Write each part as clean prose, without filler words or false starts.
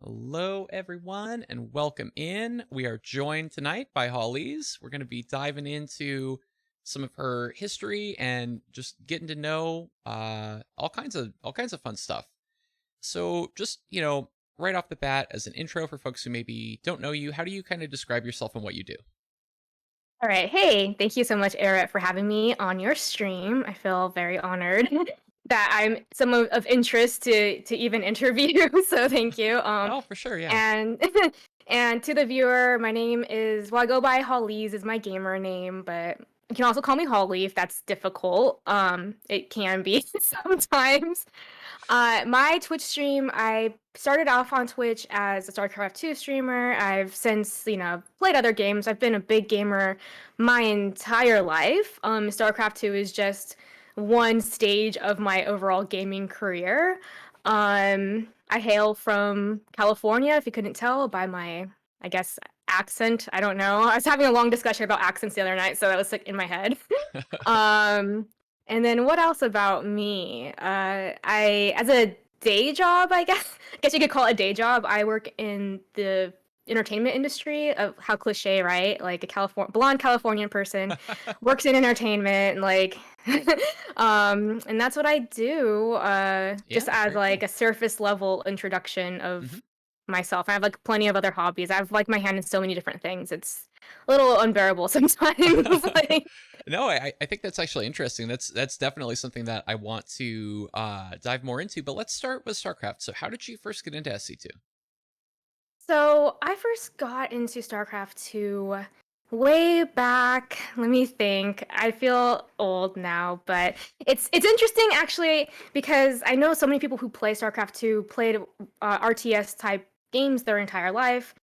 Hello, everyone, and welcome in. We are joined tonight by Holleeze. We're going to be diving into some of her history and just getting to know all kinds of fun stuff. So, just right off the bat, as an intro for folks who maybe don't know you, how do you kind of describe yourself and what you do? All right. Hey, thank you so much, Eric, for having me on your stream. I feel very honored that I'm someone of interest to even interview. So thank you. Oh, for sure, yeah. And and to the viewer, my name is I go by Holleeze is my gamer name, but you can also call me Holly if that's difficult. It can be sometimes. My Twitch stream, I started off on Twitch as a StarCraft 2 streamer. I've since, played other games. I've been a big gamer my entire life. StarCraft 2 is just one stage of my overall gaming career. I hail from California, if you couldn't tell by my, I guess, accent. I don't know. I was having a long discussion about accents the other night, so that was like in my head. Um, and then what else about me? As a day job, I guess you could call it a day job. I work in the entertainment industry. Of how cliche, right? Like a blonde Californian person works in entertainment, and and that's what I do. Yeah, Just as very like cool. a surface level introduction hmm of myself. I have like plenty of other hobbies. I have like my hand in so many different things. It's a little unbearable sometimes. Like, No, I think that's actually interesting. That's definitely something that I want to dive more into. But let's start with StarCraft. So, how did you first get into SC2? So I first got into StarCraft 2 way back. Let me think. I feel old now, but it's interesting actually because I know so many people who play StarCraft 2 played RTS type games their entire life.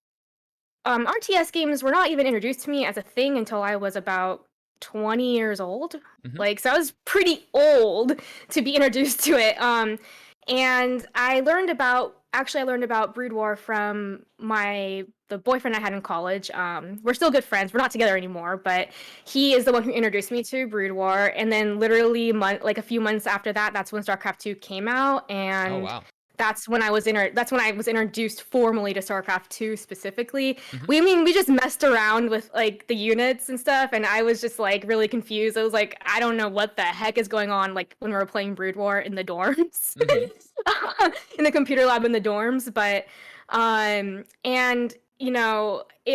RTS games were not even introduced to me as a thing until I was about 20 years old. hmm Like, so I was pretty old to be introduced to it. And I learned about Brood War from the boyfriend I had in college. We're still good friends. We're not together anymore, but he is the one who introduced me to Brood War. And then literally like a few months after that, that's when StarCraft 2 came out, Oh and wow. that's when I was introduced formally to StarCraft 2 specifically. hmm We just messed around with like the units and stuff, and I was just like really confused. I was like, I don't know what the heck is going on, like when we were playing Brood War in the dorms. hmm In the computer lab in the dorms, but and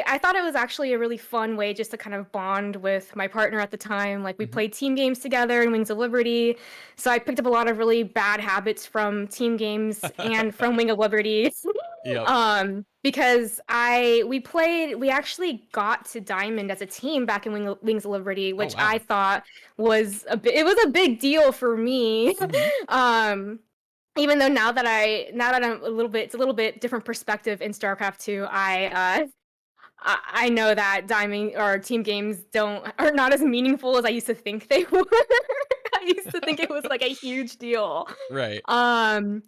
I thought it was actually a really fun way just to kind of bond with my partner at the time. Like we hmm played team games together in Wings of Liberty, so I picked up a lot of really bad habits from team games and from Wing of Liberty. Yep. Because we actually got to Diamond as a team back in Wings of Liberty, Oh which I wow. thought it was a big deal for me. hmm um Even though now that I'm a little bit it's a little bit different perspective in StarCraft 2, I know that diamond or team games don't are not as meaningful as I used to think they were. I used to think it was like a huge deal. Right. Um,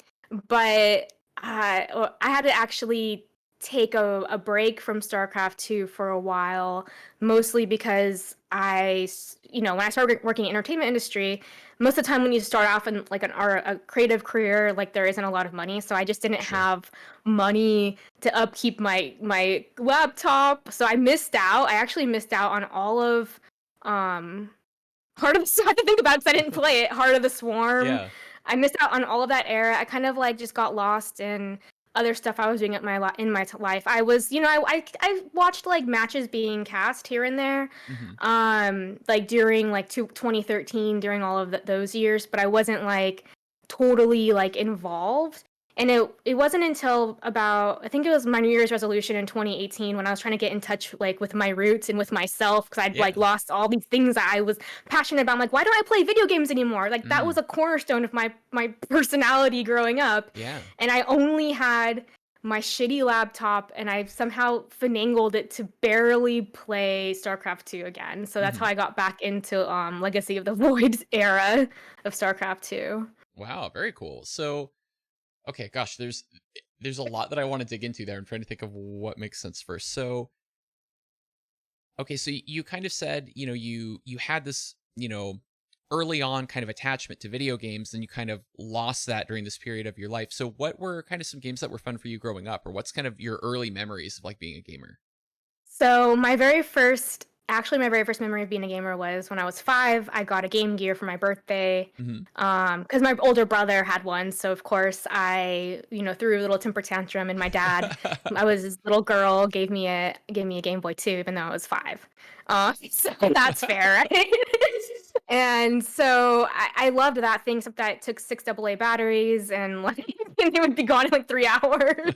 but I had to actually take a break from StarCraft 2 for a while, mostly because when I started working in entertainment industry, most of the time when you start off in like a creative career, like there isn't a lot of money. So I just didn't Sure. have money to upkeep my laptop. So I missed out. I actually missed out on all of um Heart of the I have to think about it because I didn't play it. Heart of the Swarm. Yeah. I missed out on all of that era. I kind of like just got lost in other stuff I was doing in my life. I was, I watched like matches being cast here and there, hmm like during 2013, during all of those years, but I wasn't like totally like involved. And it wasn't until about I think it was my New Year's resolution in 2018 when I was trying to get in touch like with my roots and with myself because I'd Yeah. like lost all these things that I was passionate about. I'm like, why don't I play video games anymore? Like that was Mm. a cornerstone of my personality growing up, Yeah. and I only had my shitty laptop, and I somehow finagled it to barely play StarCraft 2 again. So that's hmm how I got back into Legacy of the Void era of StarCraft 2. Wow. Very cool. So, okay, gosh, there's a lot that I want to dig into there. I'm trying to think of what makes sense first. So, okay, so you kind of said, you had this, early on kind of attachment to video games, and you kind of lost that during this period of your life. So what were kind of some games that were fun for you growing up, or what's kind of your early memories of like being a gamer? So my very first memory of being a gamer was when I was 5. I got a Game Gear for my birthday, Hmm. because my older brother had one. So of course I, threw a little temper tantrum, and my dad, I was this little girl, gave me a Game Boy too, even though I was 5. So that's fair, right? And so I loved that thing, except that it took 6 AA batteries, and like it would be gone in like 3 hours.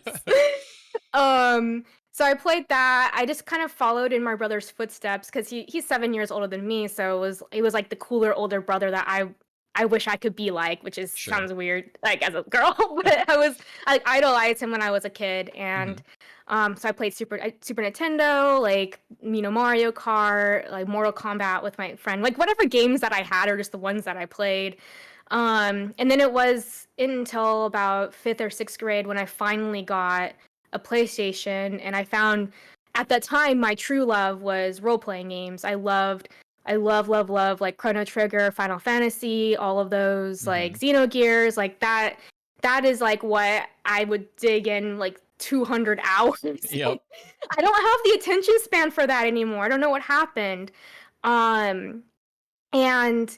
So I played that. I just kind of followed in my brother's footsteps because he's 7 years older than me. So it was like the cooler older brother that I wish I could be like, which is Sure. sounds weird, like as a girl, but I idolized him when I was a kid, Hmm. and so I played Super Nintendo, like Mario Kart, like Mortal Kombat with my friend, like whatever games that I had, or just the ones that I played. And then it was until about 5th or 6th grade when I finally got a PlayStation, and I found at that time my true love was role playing games. I love like Chrono Trigger, Final Fantasy, all of those, like Hmm. Xenogears, like that. That is like what I would dig in like 200 hours. Yep. I don't have the attention span for that anymore. I don't know what happened. Um, and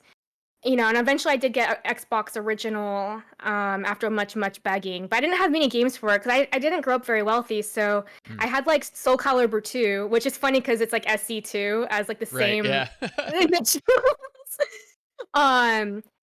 and eventually I did get a Xbox original, after much begging, but I didn't have many games for it because I didn't grow up very wealthy. So Mm. I had like Soul Calibur 2, which is funny because it's like SC2 as like the Right. same Yeah. initials.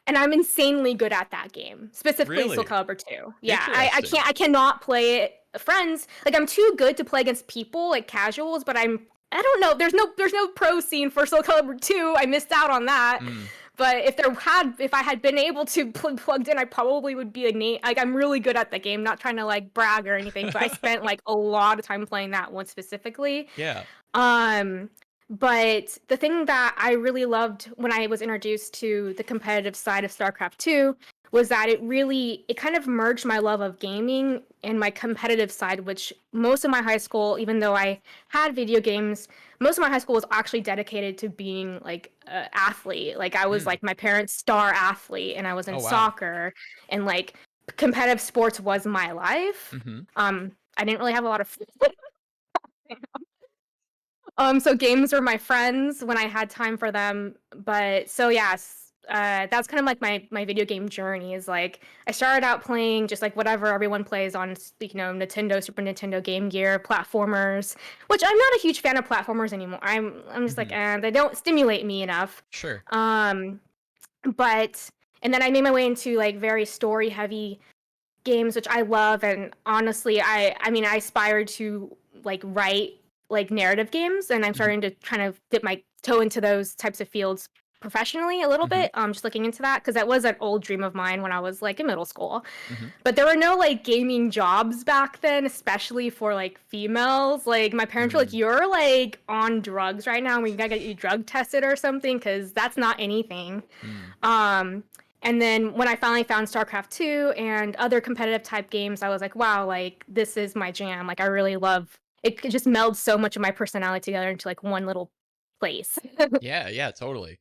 And I'm insanely good at that game, specifically Soul Really Calibur 2. Yeah, interesting. I cannot play it friends. Like I'm too good to play against people, like casuals, but I don't know. There's no pro scene for Soul Calibur 2. I missed out on that. Mm. But if I had been able to plugged in, I probably would be like I'm really good at the game. Not trying to like brag or anything, but I spent like a lot of time playing that one specifically. Yeah. Um, but the thing that I really loved when I was introduced to the competitive side of StarCraft 2 was that it kind of merged my love of gaming and my competitive side, which most of my high school, even though I had video games, most of my high school was actually dedicated to being like an athlete. Like I was Mm. like my parents' star athlete, and I was in Oh wow. soccer, and like competitive sports was my life. Hmm. I didn't really have a lot of so games were my friends when I had time for them. But so yes, that's kind of like my video game journey. Is like I started out playing just like whatever everyone plays on, Nintendo, Super Nintendo, Game Gear, platformers. Which I'm not a huge fan of platformers anymore. I'm just like, Hmm. they don't stimulate me enough. Sure. Um, but and then I made my way into like very story heavy games, which I love. And honestly, I mean I aspired to like write like narrative games, and I'm Hmm. starting to kind of dip my toe into those types of fields professionally a little Hmm. bit, just looking into that because that was an old dream of mine when I was like in middle school. Hmm. But there were no like gaming jobs back then, especially for like females. Like my parents were like, Mm. you're like on drugs right now, we gotta get you drug tested or something because that's not anything. Mm. um and then when I finally found StarCraft 2 and other competitive type games, I was like, wow, like this is my jam. Like I really love it. It just melds so much of my personality together into like one little place. Yeah. Yeah. Totally.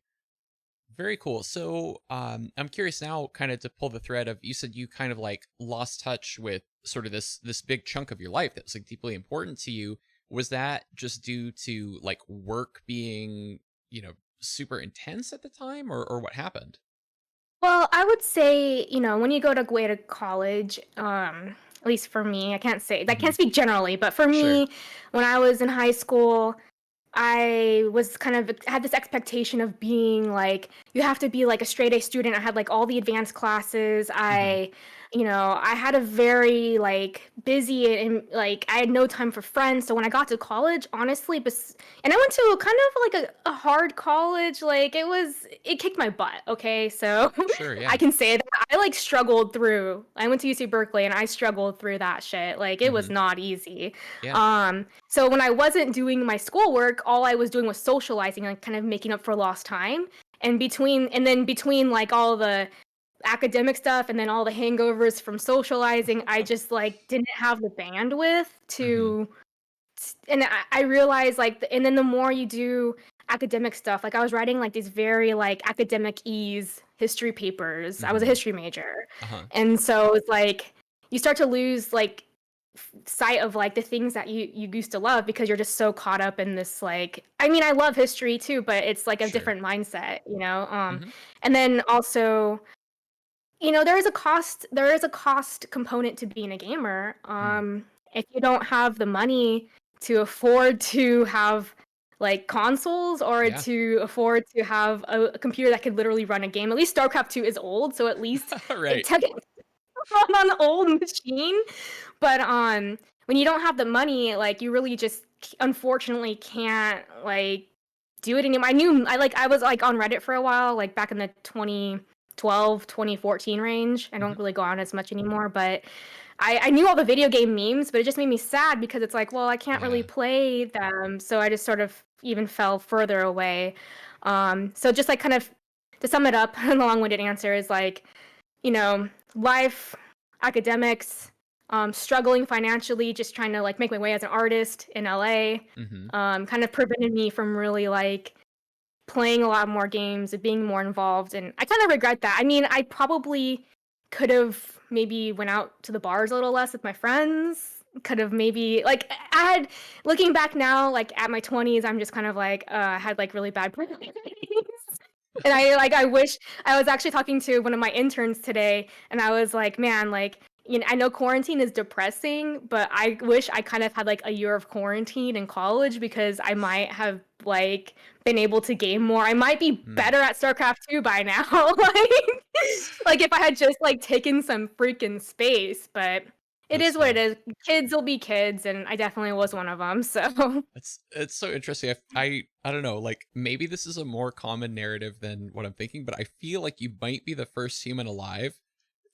Very cool. So, I'm curious now, kind of to pull the thread of you said you kind of like lost touch with sort of this big chunk of your life that was like deeply important to you. Was that just due to like work being, super intense at the time, or what happened? Well, I would say, when you go to way to college, at least for me, I Hmm. can't speak generally, but for Sure. me, when I was in high school, I was kind of had this expectation of being like you have to be like a straight A student. I had like all the advanced classes. Hmm. I had a very like busy, and like I had no time for friends. So when I got to college, honestly, and I went to kind of like a hard college. Like it kicked my butt. Okay, so Sure. I Yeah. can say that I like struggled through. I went to UC Berkeley, and I struggled through that shit. Like it was Hmm. not easy. Yeah. So when I wasn't doing my schoolwork, all I was doing was socializing and kind of making up for lost time. And then between like all the academic stuff and then all the hangovers from socializing, I just like didn't have the bandwidth Hmm. to. And I realized like, and then the more you do academic stuff. Like I was writing like these very like academic ease history papers. I was a Mm-hmm. history major. Uh-huh. And so it's like you start to lose like sight of like the things that you used to love because you're just so caught up in this like I mean I love history too, but it's like a Sure. different mindset, you know. Mm-hmm. And then also, you know, there is a cost component to being a gamer. Mm. If you don't have the money to afford to have like consoles or Yeah. to afford to have a computer that could literally run a game. At least StarCraft 2 is old, so at least it Right. took it run on an old machine. But when you don't have the money, like you really just unfortunately can't like do it anymore. I was like on Reddit for a while, like back in the 2012, 2014 range. I Mm-hmm. don't really go on as much anymore, but I knew all the video game memes, but it just made me sad because it's like, well, I can't really Yeah. play them. So I just sort of even fell further away. So just like kind of to sum it up, a long-winded answer is like, you know, life, academics, struggling financially, just trying to like make my way as an artist in LA, Mm-hmm. kind of prevented me from really like playing a lot more games and being more involved. And I kind of regret that. I mean, I probably could have maybe went out to the bars a little less with my friends. Could have maybe like I had looking back now, like at my 20s, I'm just kind of like I had like really bad priorities. And I wish I was actually talking to one of my interns today, and I was like, man, like, you know, I know quarantine is depressing, but I wish I kind of had like a year of quarantine in college because I might have like been able to game more. I might be Mm. better at StarCraft 2 by now. Like if I had just like taken some freaking space, but it That's is what it funny. is. Kids will be kids, and I definitely was one of them. So It's so interesting. I don't know, like maybe this is a more common narrative than what I'm thinking, but I feel like you might be the first human alive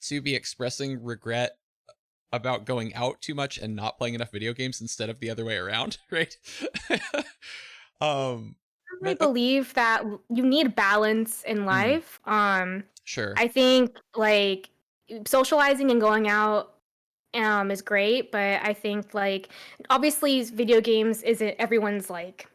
to be expressing regret about going out too much and not playing enough video games instead of the other way around, right? um I but believe that you need balance in mm, life. sure. I think like socializing and going out is great, but I think like obviously video games isn't everyone's like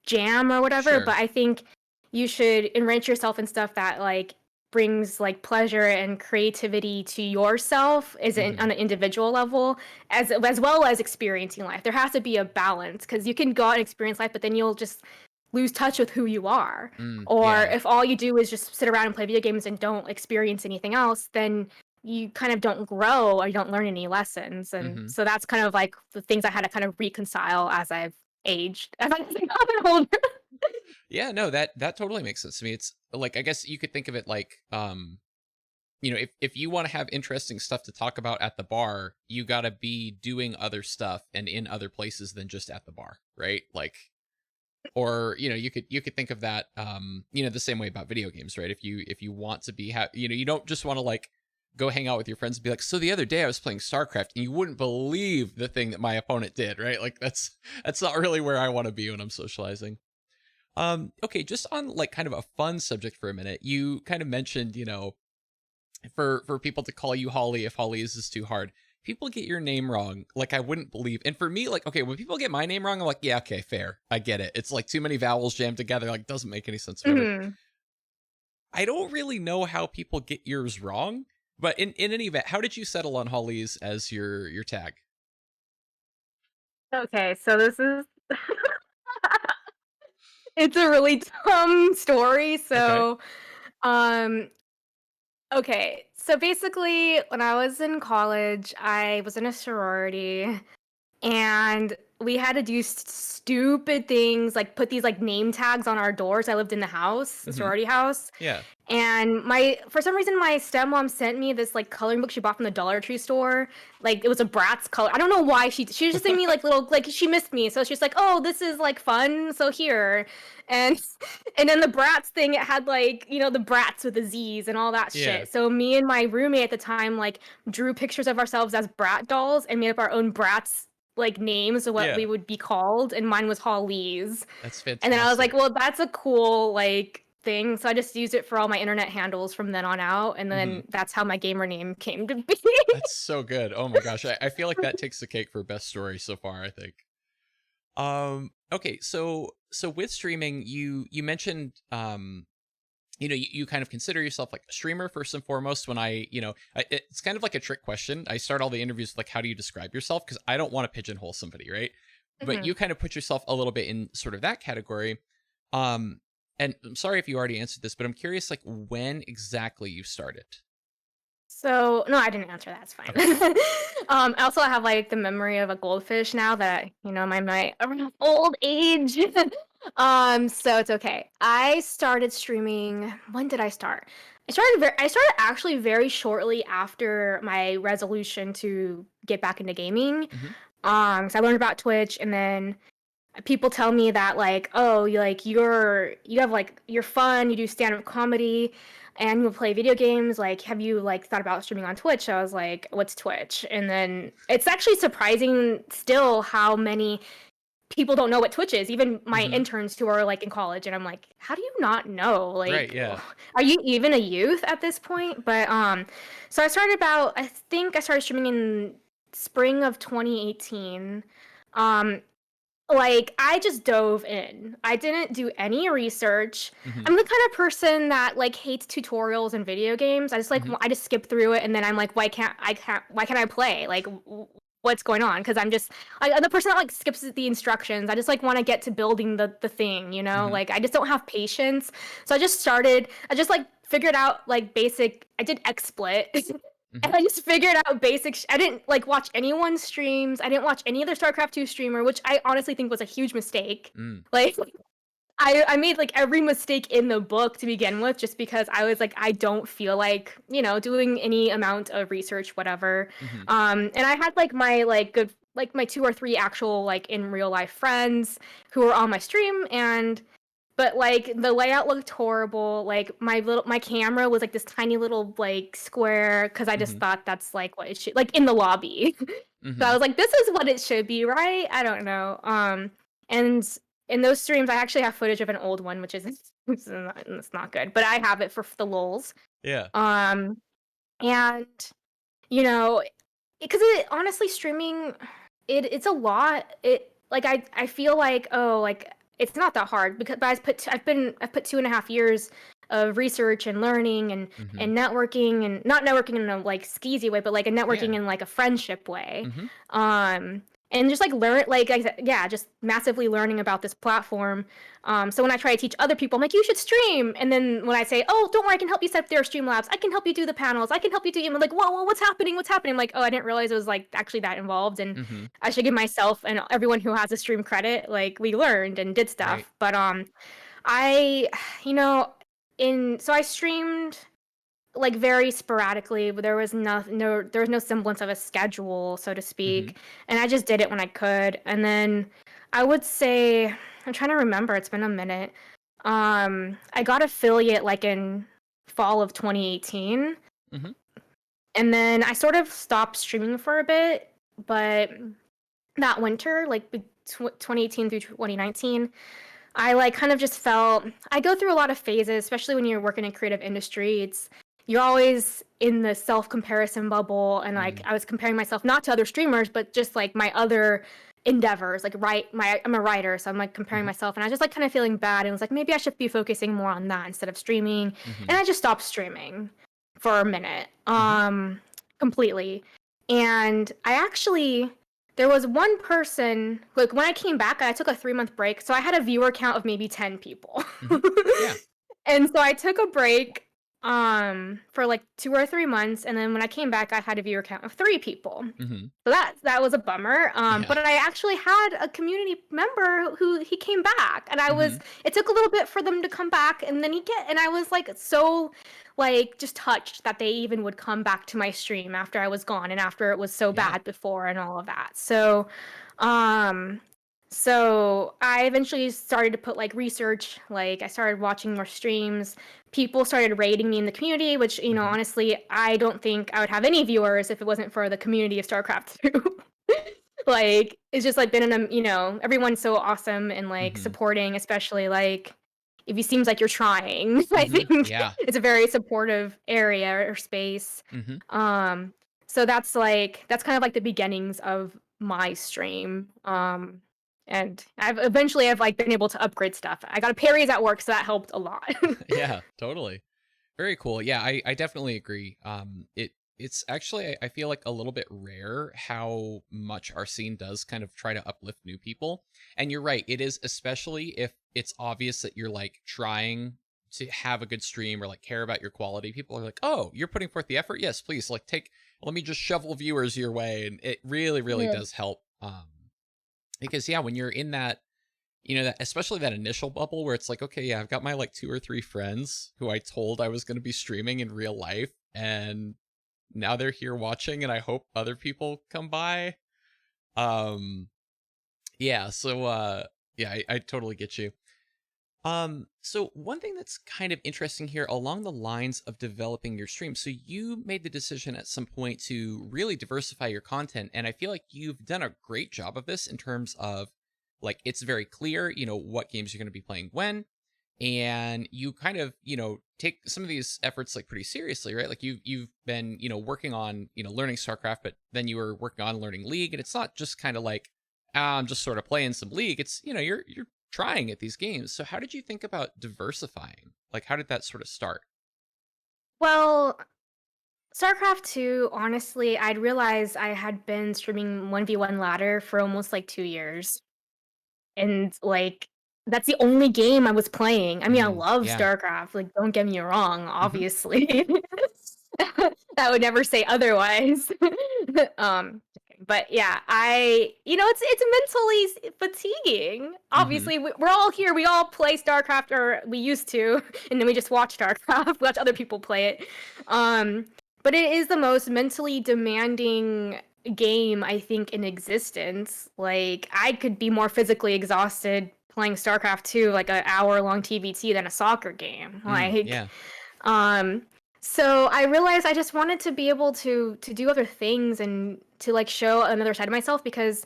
jam or whatever, but Sure. I think you should enrich yourself in stuff that like brings like pleasure and creativity to yourself is Mhm. on an individual level as well as experiencing life. There has to be a balance because you can go out and experience life, but then you'll just lose touch with who you are. Mm, Or yeah. if all you do is just sit around and play video games and don't experience anything else, then you kind of don't grow or you don't learn any lessons. And Mhm. so that's kind of like the things I had to kind of reconcile as I've aged, as I've gotten older. Yeah, no, that totally makes sense to me. It's like I guess you could think of it like you know, if you want to have interesting stuff to talk about at the bar, you got to be doing other stuff and in other places than just at the bar, right? Like or you know, you could think of that you know, the same way about video games, right? If you want to be you know, you don't just want to like go hang out with your friends and be like, so the other day I was playing StarCraft and you wouldn't believe the thing that my opponent did, right? Like that's not really where I want to be when I'm socializing. Okay, just on like kind of a fun subject for a minute. You kind of mentioned, you know, for people to call you Holly if Holleeze is too hard. People get your name wrong, like I wouldn't believe. And for me, like, okay, when people get my name wrong, I'm like, yeah, okay, fair. I get it. It's like too many vowels jammed together, like doesn't make any sense, whatever. Mhm. I don't really know how people get yours wrong, but in any event, how did you settle on Holleeze as your tag? Okay, so this is it's a really dumb story. Okay. Um, okay. So basically, when I was in college, I was in a sorority, and we had to do stupid things like put these like name tags on our doors. I lived in the house, a Mm-hmm. sorority house, Yeah. and for some reason my stepmom sent me this like coloring book she bought from the Dollar Tree store. Like it was a Bratz color. I don't know why she was just sending me like little like she missed me, so she's like, oh, this is like fun, so here. And and then the Bratz thing, it had like, you know, the Bratz with the Z's and all that Yeah. shit. So me and my roommate at the time like drew pictures of ourselves as Brat dolls and made up our own Bratz like names of what Yeah. we would be called, and mine was Holleeze. That's And then I was like, fantastic. well, that's a cool like thing. So I just used it for all my internet handles from then on out, and Mm-hmm. then that's how my gamer name came to be. That's so good. Oh my gosh. I feel like that takes the cake for best story so far, I think. Okay, so with streaming, you mentioned you kind of consider yourself like a streamer first and foremost. When it's kind of like a trick question. I start all the interviews with like, how do you describe yourself? Because I don't want to pigeonhole somebody, right? But Mhm. you kind of put yourself a little bit in sort of that category. Um, and I'm sorry if you already answered this, but I'm curious, like, when exactly you started. So no, I didn't answer that. It's fine. Okay. Also, I have like the memory of a goldfish now that my old age. So it's okay. I started streaming. When did I start? I started actually very shortly after my resolution to get back into gaming. Hmm. So I learned about Twitch, and then people tell me that like, oh, you have like you're fun, you do stand-up comedy, and you play video games. Like, have you like thought about streaming on Twitch? I was like, what's Twitch? And then it's actually surprising still how many people don't know what Twitch is. Even my Hmm. interns who are like in college, and I'm like, how do you not know? Right. Like, Yeah. are you even a youth at this point? But so I think I started streaming in spring of 2018. Um, like, I just dove in. I didn't do any research. Hmm. I'm the kind of person that, like, hates tutorials in video games. Hmm. I just skip through it, and then I'm like, why can't I play? Like, what's going on? Because I'm the person that, like, skips the instructions. I just, like, want to get to building the thing, you know? Hmm. Like, I just don't have patience. So I just, like, figured out, like, I did XSplit. Hmm. And I just figured out I didn't like watch anyone's streams. I didn't watch any other StarCraft 2 streamer, which I honestly think was a huge mistake. Mm. Like I made like every mistake in the book to begin with just because I was like I don't feel like, doing any amount of research whatever. Hmm. And I had like my two or three actual like in real life friends who were on my stream, and but like the layout looked horrible. Like my camera was like this tiny little like square because I just Hmm. thought that's like what it should like in the lobby. So I Hmm. was like, this is what it should be, right? I don't know. And in those streams, I actually have footage of an old one, which is it's not good, but I have it for the lulz. Yeah. Um, and you know, because it honestly streaming, it's a lot. I feel like like it's not that hard because but I've put 2.5 years of research and learning Hmm. and networking, and not networking in a like skeezy way, but like a Yeah. networking in like a friendship way. Hmm. Um and just like learn like I said, yeah, just massively learning about this platform. So when I try to teach other people, I'm like, you should stream. And then when I say, oh, don't worry, I can help you set up their Streamlabs. I can help you do the panels. I can help you do. I'm like, whoa, what's happening? What's happening? I'm like, oh, I didn't realize it was like actually that involved. And Hmm. I should give myself and everyone who has a stream credit. Like we learned and did Right. stuff. But I, you know, so I streamed like very sporadically, but there was no semblance of a schedule, so to Hmm. speak. And I just did it when I could. And then I would say, I'm trying to remember, it's been a minute. I got affiliate like in fall of 2018. Hmm. And then I sort of stopped streaming for a bit, but that winter, 2018 through 2019, I like kind of just felt I go through a lot of phases, especially when you're working in creative industry. You're always in the self comparison bubble, and like Hmm. I was comparing myself not to other streamers, but just like my other endeavors. I'm a writer, so I'm like comparing Hmm. myself, and I was just like kind of feeling bad, and was like maybe I should be focusing more on that instead of streaming. Hmm. And I just stopped streaming for a minute, Hmm. completely. And I actually there was one person, like when I came back, I took a 3-month break. So I had a viewer count of maybe 10 people. Hmm. Yeah. And so I took a break for like 2 or 3 months. And then when I came back, I had a viewer count of 3 people. Hmm. So that was a bummer. Yeah. But I actually had a community member who he came back, and Hmm. it took a little bit for them to come back, and then and I was like so like just touched that they even would come back to my stream after I was gone and after it was so Yeah. bad before and all of that. Um, so I eventually started to put like research, like I started watching more streams. People started rating me in the community, which, Hmm. honestly, I don't think I would have any viewers if it wasn't for the community of StarCraft 2. Like, it's just like been everyone's so awesome and like Hmm. supporting, especially like if it seems like you're trying. I Hmm. think Yeah. it's a very supportive area or space. Hmm. So that's kind of like the beginnings of my stream. And I've like been able to upgrade stuff. I got a parries at work, so that helped a lot. Yeah, totally. Very cool. Yeah, I definitely agree. It's actually I feel like a little bit rare how much our scene does kind of try to uplift new people. And you're right, it is, especially if it's obvious that you're like trying to have a good stream or like care about your quality. People are like, "Oh, you're putting forth the effort. Yes, please. Like take let me just shovel viewers your way." And it really Yeah. does help because yeah, when you're in that, that especially that initial bubble where it's like, okay, yeah, I've got my like two or three friends who I told I was going to be streaming in real life, and now they're here watching, and I hope other people come by. Um, yeah, so yeah, I totally get you. So one thing that's kind of interesting here along the lines of developing your stream. So you made the decision at some point to really diversify your content, and I feel like you've done a great job of this in terms of like it's very clear, what games you're going to be playing when, and you kind of, take some of these efforts like pretty seriously, right? Like you've been, working on, learning StarCraft, but then you were working on learning League, and it's not just kind of like, I'm just sort of playing some League. It's, you're trying at these games. So how did you think about diversifying? Like how did that sort of start? Well, StarCraft 2, honestly, I'd realized I had been streaming 1v1 ladder for almost like 2 years. And like that's the only game I was playing. I mean, I love Yeah. StarCraft, like don't get me wrong, Hmm. obviously. I would never say otherwise. um but yeah, it's mentally fatiguing. Hmm. Obviously, we're all here. We all play StarCraft, or we used to, and then we just watch StarCraft, watch other people play it. Um, but it is the most mentally demanding game I think in existence. Like I could be more physically exhausted playing StarCraft 2 like an hour long TVT than a soccer game. Yeah. Um so I realized I just wanted to be able to do other things and to like show another side of myself, because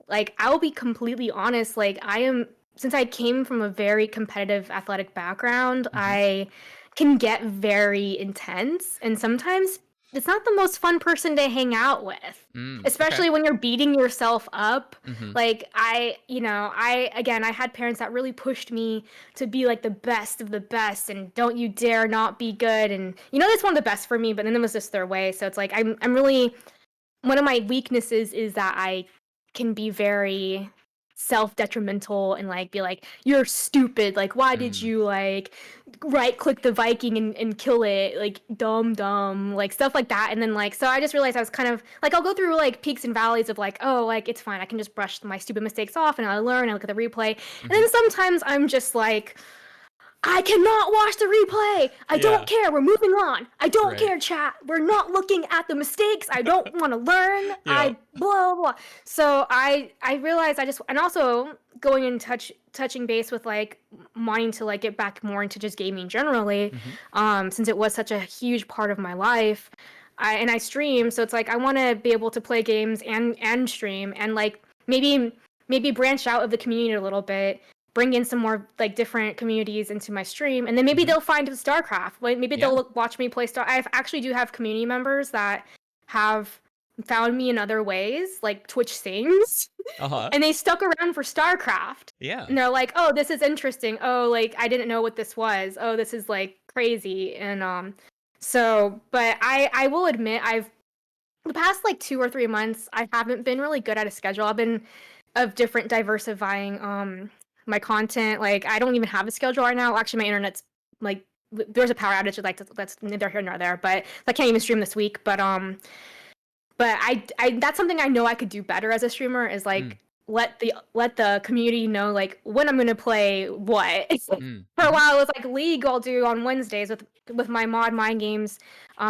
like I'll be completely honest, like I am, since I came from a very competitive athletic background, Hmm. I can get very intense, and sometimes it's not the most fun person to hang out with. Okay. Especially when you're beating yourself up. Hmm. Like I had parents that really pushed me to be like the best of the best, and don't you dare not be good, and that's one of the best for me, but then it was just their way. So it's like I'm really, one of my weaknesses is that I can be very self-detrimental and like be like, you're stupid, like why did Mm. you like right click the Viking and kill it, like dumb, like stuff like that. And then like, so I just realized I was kind of like, I'll go through like peaks and valleys of like, oh, like it's fine, I can just brush my stupid mistakes off and I learn, I look at the replay. And Hmm. then sometimes I'm just like, I cannot watch the replay. I don't Yeah. care. We're moving on. I don't Right. care, chat. We're not looking at the mistakes. I don't want to learn. Yeah. I blah blah. So I realized I just, and also going in touching base with like wanting to like get back more into just gaming generally, Hmm. since it was such a huge part of my life. I stream, so it's like I want to be able to play games and stream, and like maybe branch out of the community a little bit, bring in some more like different communities into my stream, and then maybe Hmm. they'll find StarCraft. Like maybe Yeah. they'll watch me play Star. I actually do have community members that have found me in other ways, like Twitch sings, Uh-huh. and they stuck around for StarCraft. Yeah. And they're like, "Oh, this is interesting. Oh, like I didn't know what this was. Oh, this is like crazy." And but I will admit, I've the past like 2 or 3 months, I haven't been really good at a schedule. I've been of different diversifying my content. Like I don't even have a schedule right now. Actually, my internet's like there's a power outage. Like that's neither here nor there. But I can't even stream this week. But I that's something I know I could do better as a streamer, is Mm. like let the community know like when I'm gonna play what. Mm. For a Hmm. while it was like League I'll do on Wednesdays with my mod Mind Games. We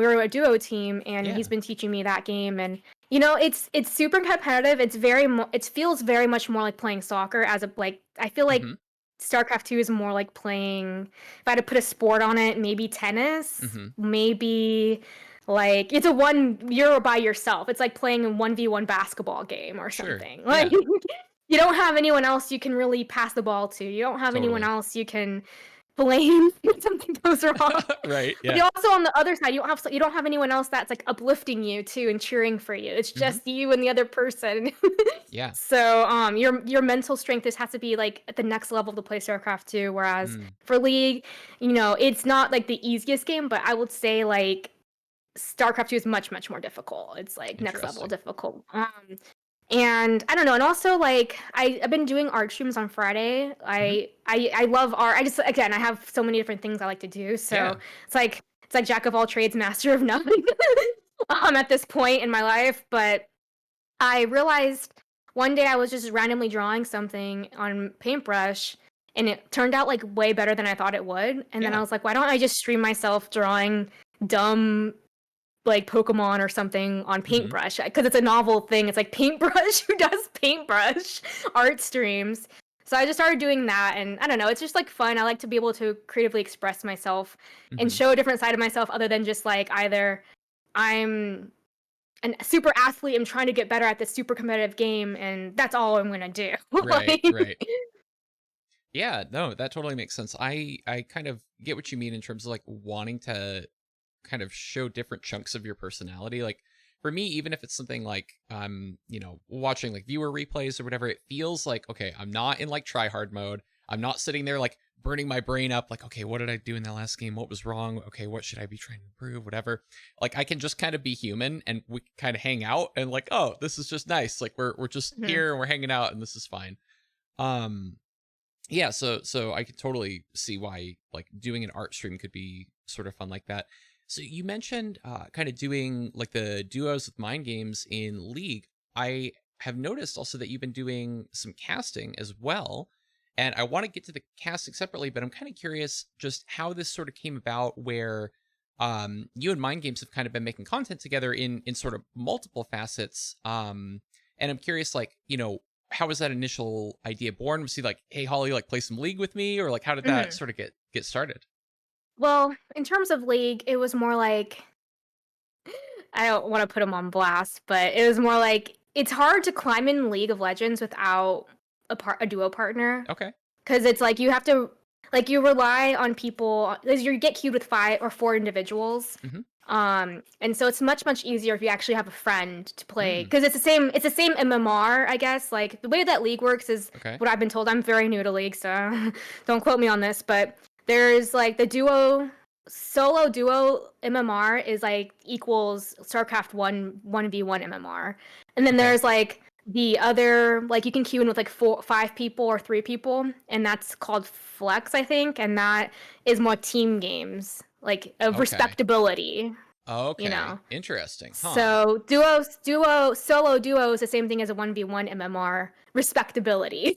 were a duo team, and he's Yeah. been teaching me that game, and it's super competitive. It feels very much more like playing soccer, as a like I feel like Hmm. StarCraft 2 is more like playing, if I had to put a sport on it, maybe tennis, Hmm. maybe like it's a one, you're by yourself. It's like playing a 1v1 basketball game or Sure. something. Like Yeah. you don't have anyone else you can really pass the ball to. You don't have anyone Totally. else you can blame when something goes wrong. Right. But Yeah. you also on the other side, you don't have anyone else that's like uplifting you too and cheering for you. It's Hmm. just you and the other person. Yeah. So your mental strength has to be like at the next level to play StarCraft 2. Whereas Mm, for League, you know, it's not like the easiest game, but I would say like StarCraft 2 is much, much more difficult. It's like next level interesting. difficult. And I don't know, and also like I've been doing art streams on Friday. Hmm. I love art. I just again I have so many different things I like to do. Yeah. So it's like jack of all trades, master of none. At this point in my life, but I realized one day I was just randomly drawing something on paintbrush and it turned out like way better than I thought it would. And then I Yeah. was like, why don't I just stream myself drawing dumb like Pokemon or something on Hmm. paintbrush? Because it's a novel thing. It's like paintbrush. Who does paintbrush art streams? So I just started doing that, and I don't know, it's just like fun. I like to be able to creatively express myself and Hmm. show a different side of myself other than just like either I'm a super athlete, I'm trying to get better at this super competitive game, and that's all I'm gonna do. Right. Like, Right. Yeah, no, that totally makes sense. I kind of get what you mean in terms of like wanting to kind of show different chunks of your personality. Like for me, even if it's something like watching like viewer replays or whatever, it feels like okay, I'm not in like try hard mode. I'm not sitting there like burning my brain up like, okay, what did I do in that last game? What was wrong? Okay, what should I be trying to improve? Whatever. Like I can just kind of be human and we kind of hang out and like, oh, this is just nice. Like we're just mhm. here and we're hanging out and this is fine. Um yeah, so I could totally see why like doing an art stream could be sort of fun like that. So you mentioned kind of doing like the duos with mind games in League. I have noticed also that you've been doing some casting as well. And I want to get to the casting separately, but I'm kind of curious just how this sort of came about where you and Mind Games have kind of been making content together in sort of multiple facets. And I'm curious, like, how was that initial idea born? Was he like, "Hey, Holly, like play some League with me," or like how did that Mhm. sort of get started? Well, in terms of League, it was more like I don't want to put him on blast, but it was more like it's hard to climb in League of Legends without a duo partner Okay. because it's like you have to like you rely on people because you get queued with 5 or 4 individuals. Hmm. And so it's much much easier if you actually have a friend to play Mm, because it's the same MMR, I guess. Like the way that League works is okay. what I've been told. I'm very new to League, so don't quote me on this, but there's like the solo duo MMR is like equals StarCraft 1v1 MMR. And then Okay. there's like the other like you can queue in with like 5 people or 3 people, and that's called Flex, I think, and that is more team games, like of Okay. respectability, you Okay. know. Interesting. Huh. So solo duo is the same thing as a 1v1 MMR respectability.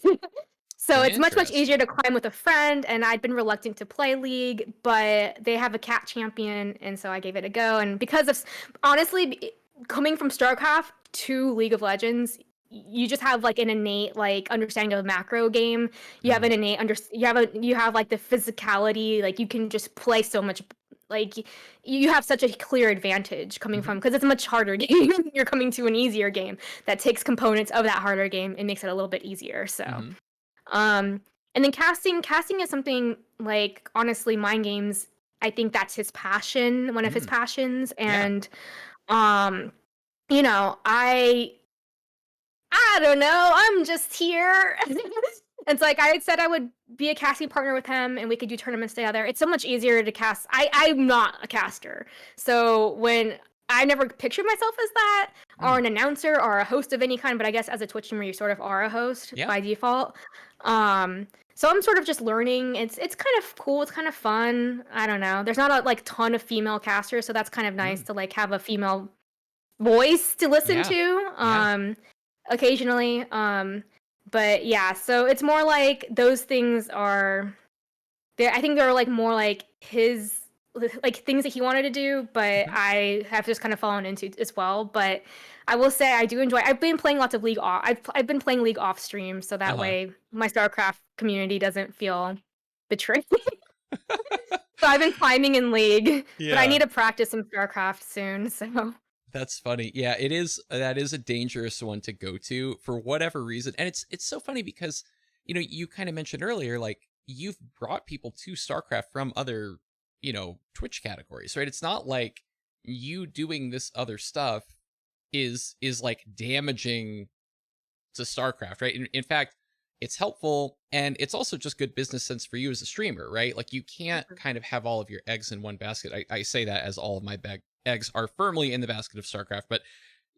So it's much much easier Interesting. to climb with a friend, and I'd been reluctant to play League, but they have a cat champion, and so I gave it a go. And because of honestly coming from StarCraft to League of Legends, you just have like an innate like understanding of the macro game. You have Mm, an innate you have like the physicality, like you can just play so much like you have such a clear advantage coming hmm. from because it's a much harder game. You're coming to an easier game that takes components of that harder game and makes it a little bit easier. So Hmm. um, and then casting is something like honestly, mind games. I think that's his passion, one of his Mm, passions, yeah. and um, you know, I don't know. I'm just here. It's like I said I would be a casting partner with him and we could do tournaments together. It's so much easier to cast. I'm not a caster. So when I never pictured myself as that or Mm, an announcer or a host of any kind, but I guess as a Twitch streamer you sort of are a host yeah. by default. So I'm sort of just learning. It's kind of cool. It's kind of fun. I don't know. There's not a like ton of female casters, so that's kind of nice Mm, to like have a female voice to listen yeah. to. Yeah. Occasionally. But yeah, so it's more like those things are there. I think they're like more like his like things that he wanted to do, but Hmm. I have just kind of fallen into as well. But I will say I do enjoy. I've been playing lots of League off. I've been playing League off stream, so Uh that huh. way my StarCraft community doesn't feel betrayed. So I've been climbing in League, but I Yeah. need to practice some StarCraft soon. So That's funny. Yeah, it is. That is a dangerous one to go to for whatever reason, and it's so funny because you kind of mentioned earlier, like you've brought people to StarCraft from other, Twitch categories, right? It's not like you doing this other stuff is like damaging to StarCraft, right? In fact, it's helpful, and it's also just good business sense for you as a streamer, right? Like, you can't Mhm. kind of have all of your eggs in one basket. I say that as all of my eggs are firmly in the basket of StarCraft, but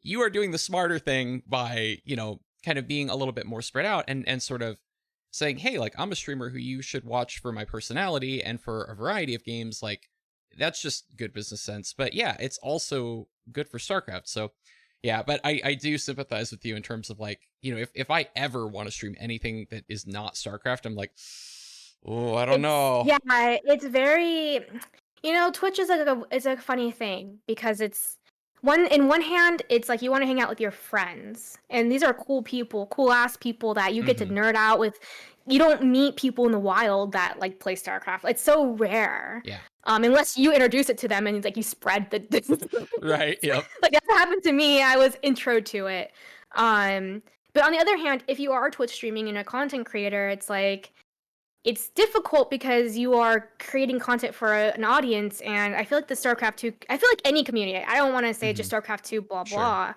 you are doing the smarter thing by, kind of being a little bit more spread out, and sort of saying, hey, like, I'm a streamer who you should watch for my personality and for a variety of games. Like, that's just good business sense. But yeah, it's also good for StarCraft. So yeah, but I do sympathize with you in terms of, like, if I ever want to stream anything that is not StarCraft, I'm like, oh, I don't know. Yeah, it's very, Twitch is like a funny thing because it's one hand, it's like you want to hang out with your friends, and these are cool people, cool ass people that you get to Hmm. nerd out with. You don't meet people in the wild that like play StarCraft. It's so rare. Yeah. Unless you introduce it to them and like you spread the Right. Yep. like that's what happened to me. I was intro to it. Um, but on the other hand, if you are Twitch streaming and a content creator, it's like it's difficult because you are creating content for an audience, and I feel like the StarCraft 2, I feel like any community, I don't want to say Hmm. just StarCraft 2 blah Sure. blah.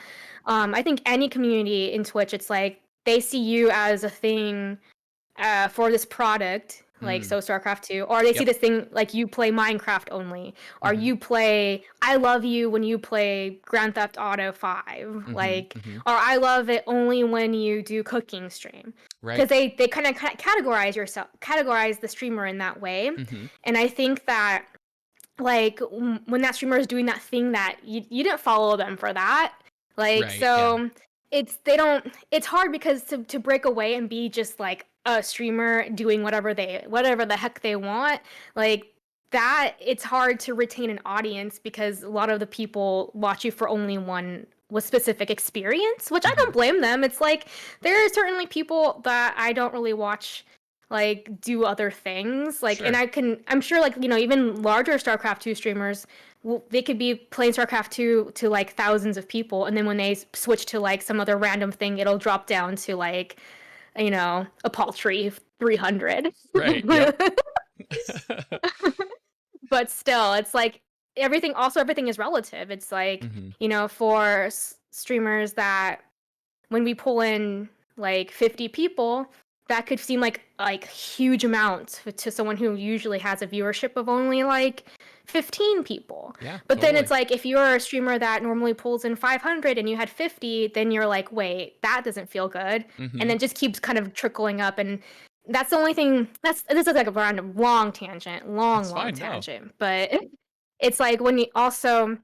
I think any community in Twitch, it's like they see you as a thing for this product, like Mm. so StarCraft 2, or they see Yep. this thing like you play Minecraft only, or Hmm. you play I love you when you play Grand Theft Auto 5, Hmm. like, Hmm. or I love it only when you do cooking stream. Right. Because they kind of categorize the streamer in that way. Hmm. And I think that like when that streamer is doing that thing that you didn't follow them for that, like, Right. Yeah. so it's hard because to break away and be just like a streamer doing whatever the heck they want, like that, it's hard to retain an audience because a lot of the people watch you for only one with specific experience, which I Hmm. don't blame them. It's like there are certainly people that I don't really watch like do other things, like, and Sure. I'm sure, like, even larger StarCraft 2 streamers, they could be playing StarCraft 2 to like thousands of people, and then when they switch to like some other random thing, it'll drop down to like, a paltry 300. Right. Yep. But still, it's like everything is relative. It's like, Hmm. for streamers that when we pull in like 50 people, that could seem like huge amount to someone who usually has a viewership of only like 15 people. Yeah. But then Totally. it's like if you're a streamer that normally pulls in 500 and you had 50, then you're like, wait, that doesn't feel good. And Hmm. then just keeps kind of trickling up, and that's the only thing. This is like a random long tangent, That's long fine. No. tangent. But it's like when you also,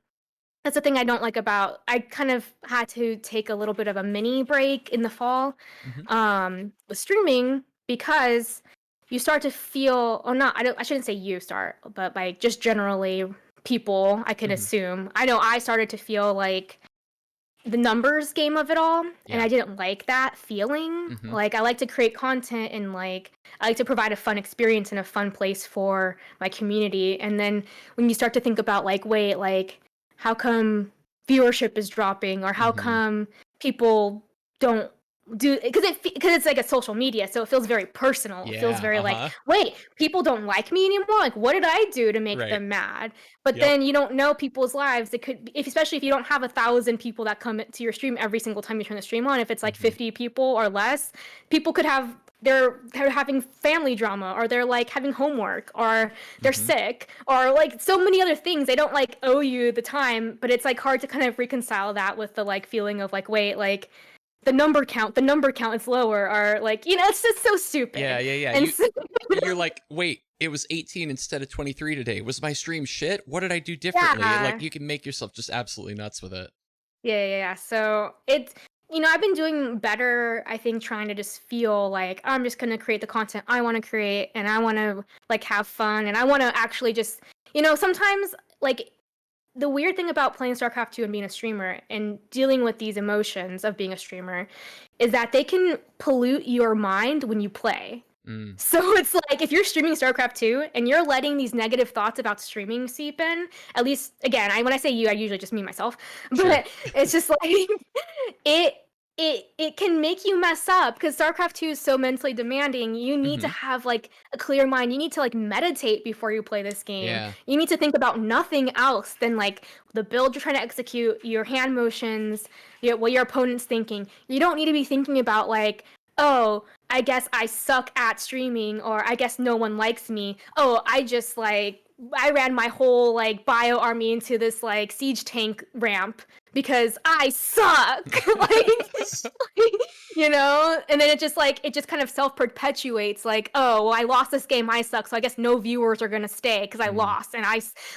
that's the thing I don't like about, I kind of had to take a little bit of a mini break in the fall Hmm. with streaming because you start to feel, or not, I shouldn't say you start, but like just generally people, I can Hmm. assume. I know I started to feel like the numbers game of it all, and Yeah. I didn't like that feeling. Hmm. Like I like to create content, and like I like to provide a fun experience and a fun place for my community. And then when you start to think about like, wait, like how come viewership is dropping, or how Hmm. come people don't do, because it's like a social media, so it feels very personal. It feels Yeah. very like, Uh-huh. wait, people don't like me anymore, like what did I do to make Right. them mad? But Yep. then you don't know people's lives. It could, especially if you don't have 1,000 people that come to your stream every single time you turn the stream on. If it's like Hmm. 50 people or less, people could have, they're having family drama, or they're like having homework, or they're Hmm. sick, or like so many other things. They don't like owe you the time, but it's like hard to kind of reconcile that with the like feeling of like, wait, like the number count is lower, or like, it's just so Yeah. stupid. Yeah. Yeah. And so, You're like, wait, it was 18 instead of 23 today. Was my stream shit? What did I do differently? Like, yeah. you can make yourself just absolutely nuts with it. Yeah. So it's, I've been doing better, I think, trying to just feel like I'm just going to create the content I want to create, and I want to like have fun, and I want to actually just, sometimes like the weird thing about playing StarCraft 2 and being a streamer and dealing with these emotions of being a streamer is that they can pollute your mind when you play. Mm. So it's like if you're streaming StarCraft 2 and you're letting these negative thoughts about streaming seep in, at least again, when I say you, I usually just mean myself. Sure. But it's just like it it can make you mess up because StarCraft 2 is so mentally demanding. You need to Mhm. have like a clear mind. You need to like meditate before you play this game. Yeah. You need to think about nothing else than like the build you're trying to execute, your hand motions, what your opponent's thinking. You don't need to be thinking about like, oh, I guess I suck at streaming, or I guess no one likes me. Oh, I ran my whole like bio army into this like siege tank ramp because I suck. And then it just kind of self-perpetuates like, oh, well, I lost this game, I suck, so I guess no viewers are gonna stay because I Mm. lost.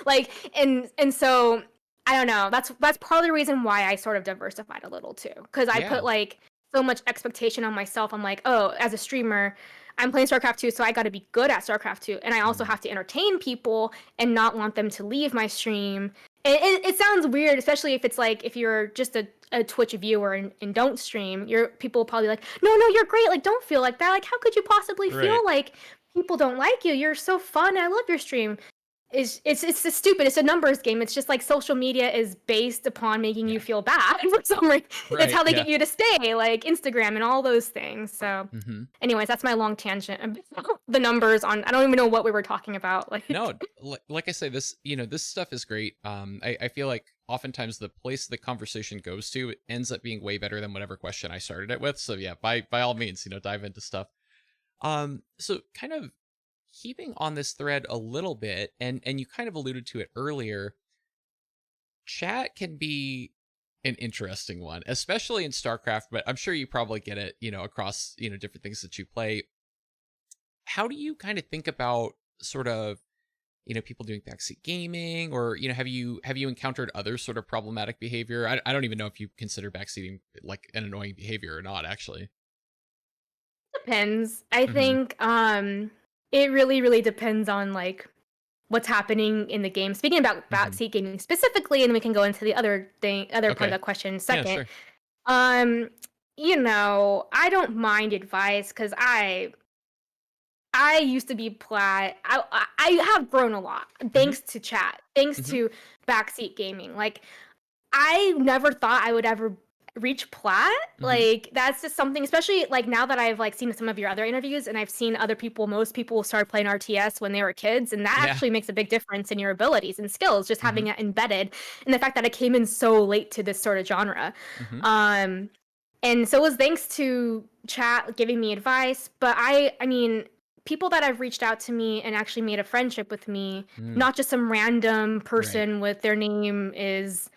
Like and so I don't know, that's part of the reason why I sort of diversified a little too, because I Yeah. put like so much expectation on myself. I'm like, oh, as a streamer, I'm playing StarCraft 2, so I got to be good at StarCraft 2, and I also Mhm. have to entertain people and not want them to leave my stream. It sounds weird, especially if it's like if you're just a Twitch viewer and don't stream. Your people will probably like, no, you're great. Like, don't feel like that. Like, how could you possibly Right. feel like people don't like you? You're so fun. I love your stream. It's just stupid. It's a numbers game. It's just like social media is based upon making you Yeah. feel bad for some reason. It's Right. how they Yeah. get you to stay, like Instagram and all those things. So, Mhm. anyways, that's my long tangent about the numbers on. I don't even know what we were talking about. No, Like, like I say, this stuff is great. I feel like oftentimes the place the conversation goes to ends up being way better than whatever question I started it with. So yeah, by all means, dive into stuff. So kind of keeping on this thread a little bit, and you kind of alluded to it earlier. Chat can be an interesting one, especially in StarCraft, but I'm sure you probably get it, across, different things that you play. How do you kind of think about sort of, people doing backseat gaming, or, have you encountered other sort of problematic behavior? I don't even know if you consider backseating like an annoying behavior or not, actually. depends. I Hmm. think it really, really depends on like what's happening in the game. Speaking about Hmm. backseat gaming specifically, and then we can go into the other part of Okay. the question Yeah, second. sure. Um, I don't mind advice because I used to be plat. I have grown a lot Hmm. thanks to chat, thanks Hmm. to backseat gaming. Like I never thought I would ever reach plat. Hmm. Like that's just something, especially like now that I've like seen some of your other interviews and I've seen other people, most people started playing RTS when they were kids, and that Yeah. actually makes a big difference in your abilities and skills, just Hmm. having it embedded. And the fact that I came in so late to this sort of genre. Hmm. Um, and so it was thanks to chat giving me advice, but I mean, people that have reached out to me and actually made a friendship with me, Mm, not just some random right. person with their name is,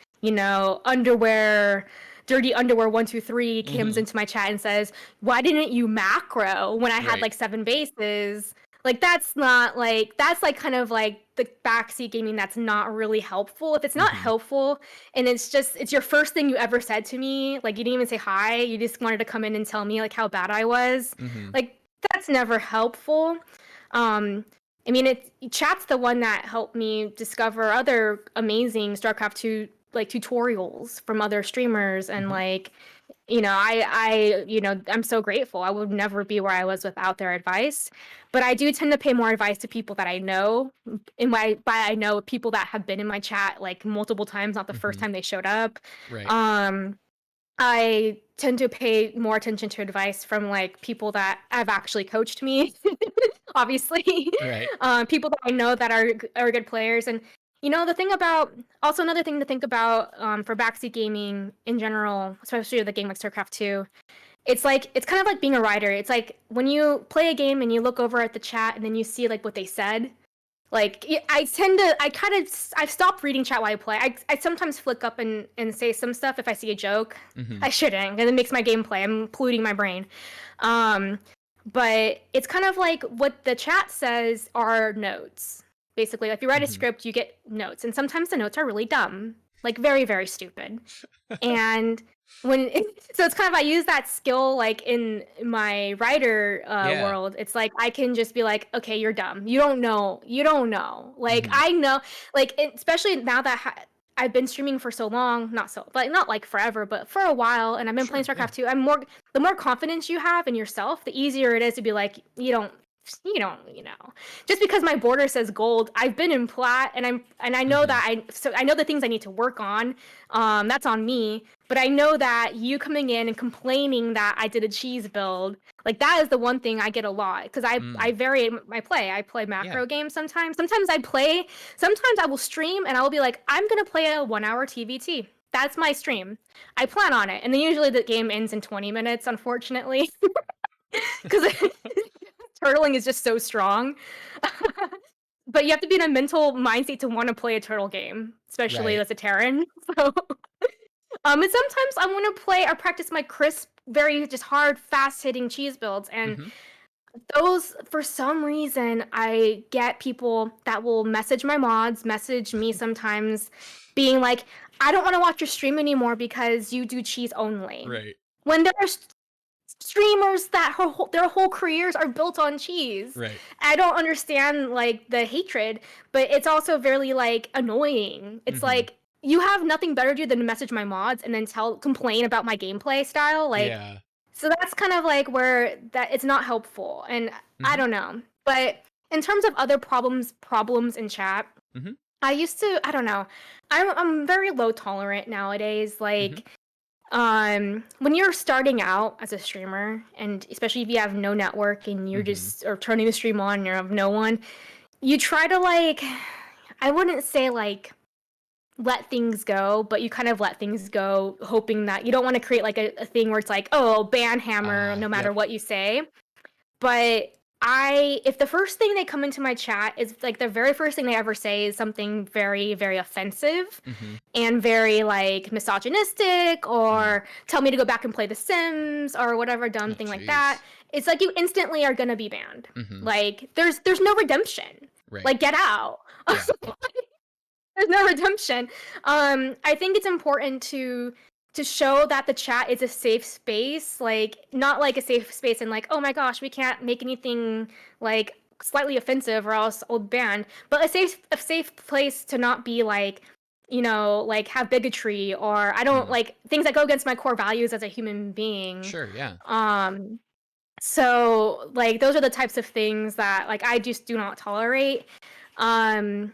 underwear, dirty underwear 123 comes Hmm. into my chat and says, "Why didn't you macro when I had Right. like 7 bases?" Like that's like kind of like the backseat gaming that's not really helpful. If it's not Hmm. helpful and it's your first thing you ever said to me, like you didn't even say hi, you just wanted to come in and tell me like how bad I was, Hmm. like that's never helpful. um I mean, chat's the one that helped me discover other amazing StarCraft 2 like tutorials from other streamers, and Hmm. like I'm so grateful. I would never be where I was without their advice. But I do tend to pay more advice to people that I know. By I know, people that have been in my chat like multiple times, not the first Hmm. time they showed up. Right. Um, I tend to pay more attention to advice from like people that have actually coached me, obviously. Right. People that I know that are good players. And the thing about also another thing to think about for backseat gaming in general, especially with a game like StarCraft 2, it's kind of like being a writer. It's like when you play a game and you look over at the chat and then you see like what they said. Like I've stopped reading chat while I play. I sometimes flick up and say some stuff if I see a joke. Hmm. I shouldn't, and it makes my gameplay. I'm polluting my brain. Um, but it's kind of like what the chat says are notes. Basically, if you write a Hmm. script, you get notes, and sometimes the notes are really dumb, like very, very stupid. And when so it's kind of I use that skill like in my writer Yeah. world. It's like I can just be like, okay, you're dumb. You don't know. Like Hmm. I know, like especially now that I've been streaming for so long, not like forever, but for a while, and I've been playing Sure. Yeah. StarCraft 2. The more confidence you have in yourself, the easier it is to be like, you don't you don't, just because my border says gold, I've been in plat, and I know that I know the things I need to work on. That's on me. But I know that you coming in and complaining that I did a cheese build, like that is the one thing I get a lot, because I vary my play. I play macro games sometimes. Sometimes I will stream and I will be like, I'm gonna play a 1 hour TVT. That's my stream. I plan on it, and then usually the game ends in 20 minutes, unfortunately, because turtling is just so strong. But you have to be in a mental mindset to want to play a turtle game, especially as a Terran. So, and sometimes I want to play or practice my crisp, very just hard, fast-hitting cheese builds, and those, for some reason, I get people that will message my mods, message me sometimes, being like, I don't want to watch your stream anymore because you do cheese only. Right. When there are streamers that their whole careers are built on cheese. Right. I don't understand like the hatred, but it's also very like annoying. It's like, you have nothing better to do than to message my mods and then complain about my gameplay style. Like, so that's kind of like where that it's not helpful, and I don't know. But in terms of other problems in chat, I used to, I don't know. I'm very low tolerant nowadays. Like, when you're starting out as a streamer, and especially if you have no network and you're just or turning the stream on and you have no one, you try to like, I wouldn't say like let things go, but you kind of let things go, hoping that you don't want to create like a thing where it's like, oh, ban hammer no matter what you say. But if the first thing they come into my chat is like the very first thing they ever say is something very, very offensive and very like misogynistic, or tell me to go back and play The Sims or whatever dumb thing like that, it's like you instantly are gonna be banned. Like there's no redemption. Like, get out. There's no redemption. I think it's important to show that the chat is a safe space, like not like a safe space and like, oh my gosh, we can't make anything like slightly offensive or else I'll ban, but a safe place to not be like, like have bigotry, or I don't like things that go against my core values as a human being. Sure, yeah. So like those are the types of things that like I just do not tolerate. And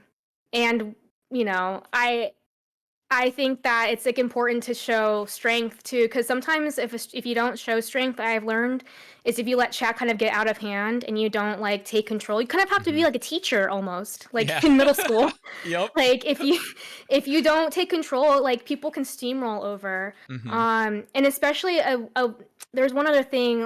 I think that it's like important to show strength too, because sometimes if you don't show strength, I've learned, is if you let chat kind of get out of hand and you don't like take control, you kind of have to be like a teacher almost, like in middle school. Like if you don't take control, like people can steamroll over. And especially there's one other thing,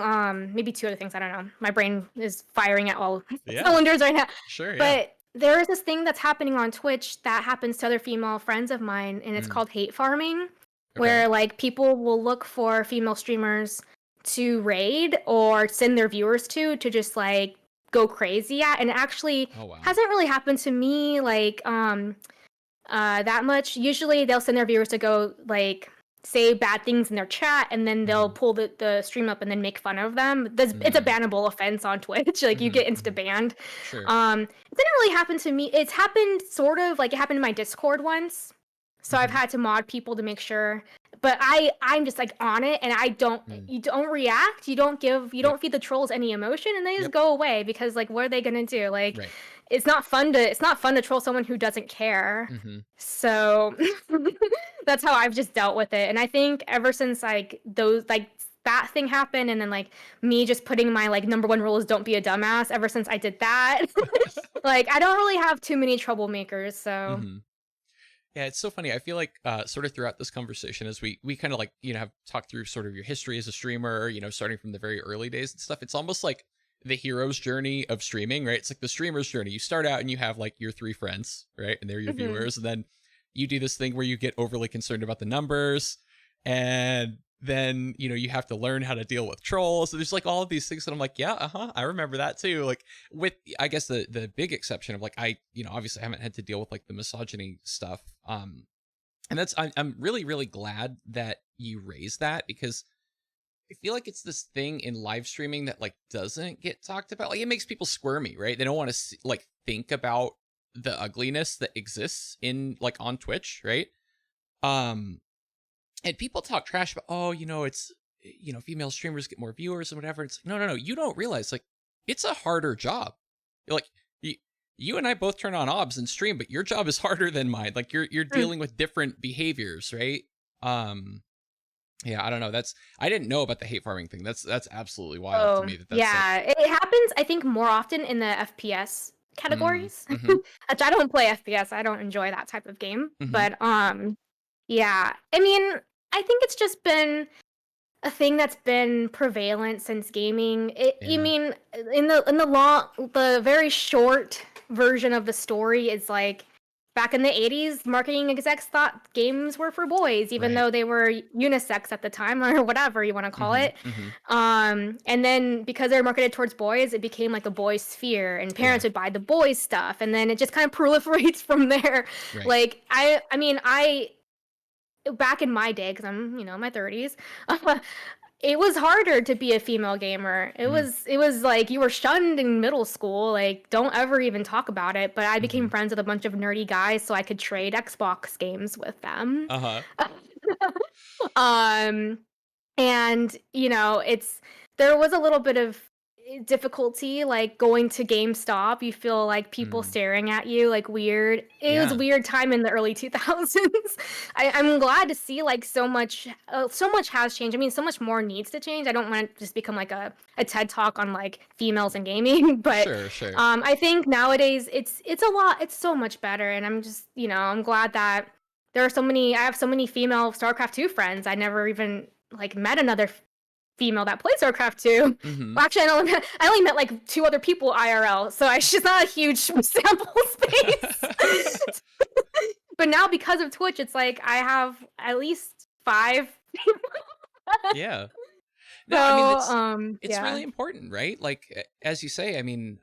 maybe two other things, I don't know. My brain is firing at all cylinders right now. Sure, but there is this thing that's happening on Twitch that happens to other female friends of mine, and it's called hate farming, where like people will look for female streamers to raid or send their viewers to just like go crazy at, and it actually hasn't really happened to me like that much. Usually they'll send their viewers to go like say bad things in their chat, and then they'll pull the stream up and then make fun of them. It's a bannable offense on Twitch. Like you get insta banned. It didn't really happen to me. It's happened sort of like it happened in my Discord once. So I've had to mod people to make sure. But I'm just like on it, and you don't react. You don't feed the trolls any emotion, and they just go away, because like what are they gonna do? Like it's not fun to troll someone who doesn't care. So that's how I've just dealt with it. And I think ever since like those like that thing happened, and then like me just putting my like number one rule is don't be a dumbass, ever since I did that, like I don't really have too many troublemakers. So yeah, it's so funny. I feel like sort of throughout this conversation, as we kind of like, have talked through sort of your history as a streamer, starting from the very early days and stuff, it's almost like the hero's journey of streaming, right? It's like the streamer's journey. You start out and you have like your 3 friends, right? And they're your viewers. And then you do this thing where you get overly concerned about the numbers. And then, you have to learn how to deal with trolls. So there's like all of these things that I'm like, yeah, I remember that too. Like with, I guess the big exception of like, I, obviously haven't had to deal with like the misogyny stuff. And I'm really, really glad that you raised that, because I feel like it's this thing in live streaming that like doesn't get talked about. Like it makes people squirmy, right? They don't want to like think about the ugliness that exists in like on Twitch, right? And people talk trash about, it's, female streamers get more viewers and whatever. It's like, no. You don't realize like it's a harder job. Like you and I both turn on obs and stream, but your job is harder than mine. Like you're Mm. dealing with different behaviors, right? Um yeah, I don't know. I didn't know about the hate farming thing. That's absolutely wild to Oh, me that that's yeah. such It happens, I think, more often in the FPS mm, categories. mhm, Which I don't play FPS. I don't enjoy that type of game. mhm, But yeah. I mean, I think it's just been a thing that's been prevalent since gaming. You yeah, mean the very short version of the story is like back in the 80s, marketing execs thought games were for boys, even right. though they were unisex at the time or whatever you want to call Mhm, it. mhm, And then because they're marketed towards boys, it became like a boys sphere, and yeah, parents would buy the boys stuff, and then it just kind of proliferates from there. right. Like I mean, I back in my day, because I'm, in my 30s, it was harder to be a female gamer. It Mm, was it was like you were shunned in middle school. Like, don't ever even talk about it. But I became mhm, friends with a bunch of nerdy guys, so I could trade Xbox games with them. uh-huh, um, and there was a little bit of difficulty, like going to GameStop. You feel like people mm, staring at you, like weird. It was a yeah, weird time in the early 2000s. I'm glad to see like so much has changed. I mean, so much more needs to change. I don't want to just become like a TED talk on like females and gaming, but sure, sure. I think nowadays it's a lot. It's so much better, and I'm just I'm glad that there are so many. I have so many female StarCraft 2 friends. I never even like met another female that plays StarCraft 2. Mhm, Well, actually, I only met like two other people IRL, so it's just not a huge sample space. But now because of Twitch, it's like I have at least five. yeah. No, I mean So, it's yeah. really important, right? Like as you say, I mean,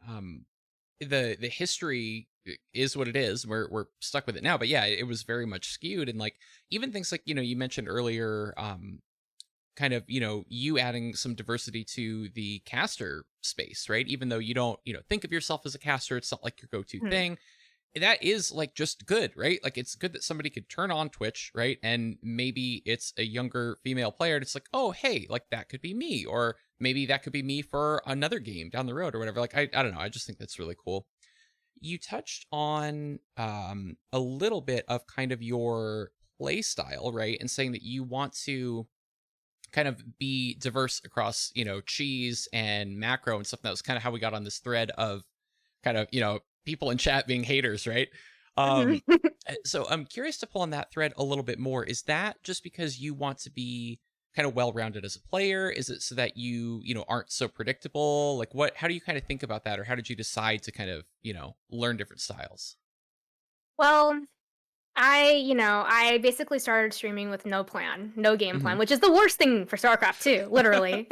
the history is what it is. We're stuck with it now, but yeah, it was very much skewed, and like even things like you mentioned earlier, kind of you adding some diversity to the caster space, right? Even though you don't think of yourself as a caster, it's not like your go-to Mhm. thing. That is like just good, right? Like it's good that somebody could turn on Twitch, right? And maybe it's a younger female player and it's like, oh hey, like that could be me, or maybe that could be me for another game down the road or whatever. Like I don't know, I just think that's really cool. You touched on a little bit of kind of your play style, right? And saying that you want to kind of be diverse across cheese and macro and stuff. That was kind of how we got on this thread of kind of people in chat being haters, right? Mhm. um so I'm curious to pull on that thread a little bit more. Is that just because you want to be kind of well-rounded as a player? Is it so that you aren't so predictable? Like how do you kind of think about that, or how did you decide to kind of learn different styles? Well, I basically started streaming with no plan, no game Hmm. plan, which is the worst thing for StarCraft 2, literally.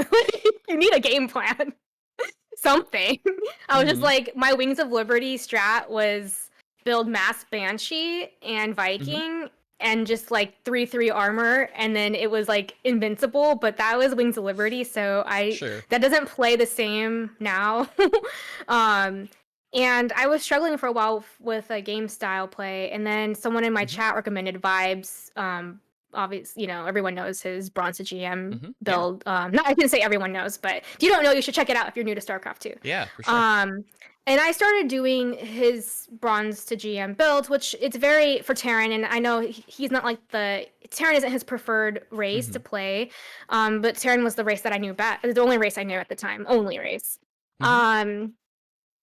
You need a game plan. Something. I was just Hmm. like, my Wings of Liberty strat was build mass Banshee and Hmm. Viking and just like 3/3 armor, and then it was like invincible, but that was Wings of Liberty, so I Sure. that doesn't play the same now. um and I was struggling for a while with a game style play, and then someone in my Hmm. chat recommended Vibes. Obviously, everyone knows his Bronze to GM Hmm. Yeah. build. Not I can say everyone knows, but if you don't know, you should check it out if you're new to StarCraft 2. Yeah, for sure. Um, and I started doing his Bronze to GM build, which it's very for Terran, and I know he's not like Terran isn't his preferred race Hmm. to play, but Terran was the race that I knew best, the only race I knew at the time, only race. Hmm. Um,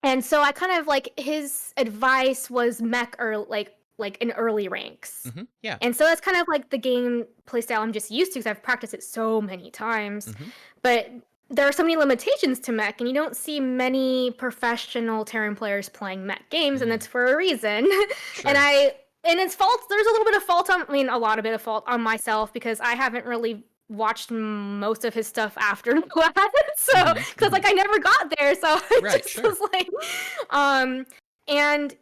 and so I kind of like his advice was mech or like in early ranks. Hmm. Yeah. And so that's kind of like the game playstyle I'm just used to because I've practiced it so many times. Hmm. But there are so many limitations to mech, and you don't see many professional Terran players playing mech games, and Mm. that's for a reason. and Sure. I and it's fault. There's a little bit of fault on, I mean, a lot of bit of fault on myself because I haven't really watched most of his stuff after class. So, Hmm. because Hmm. like I never got there, so I Right. just Sure. was like, um, and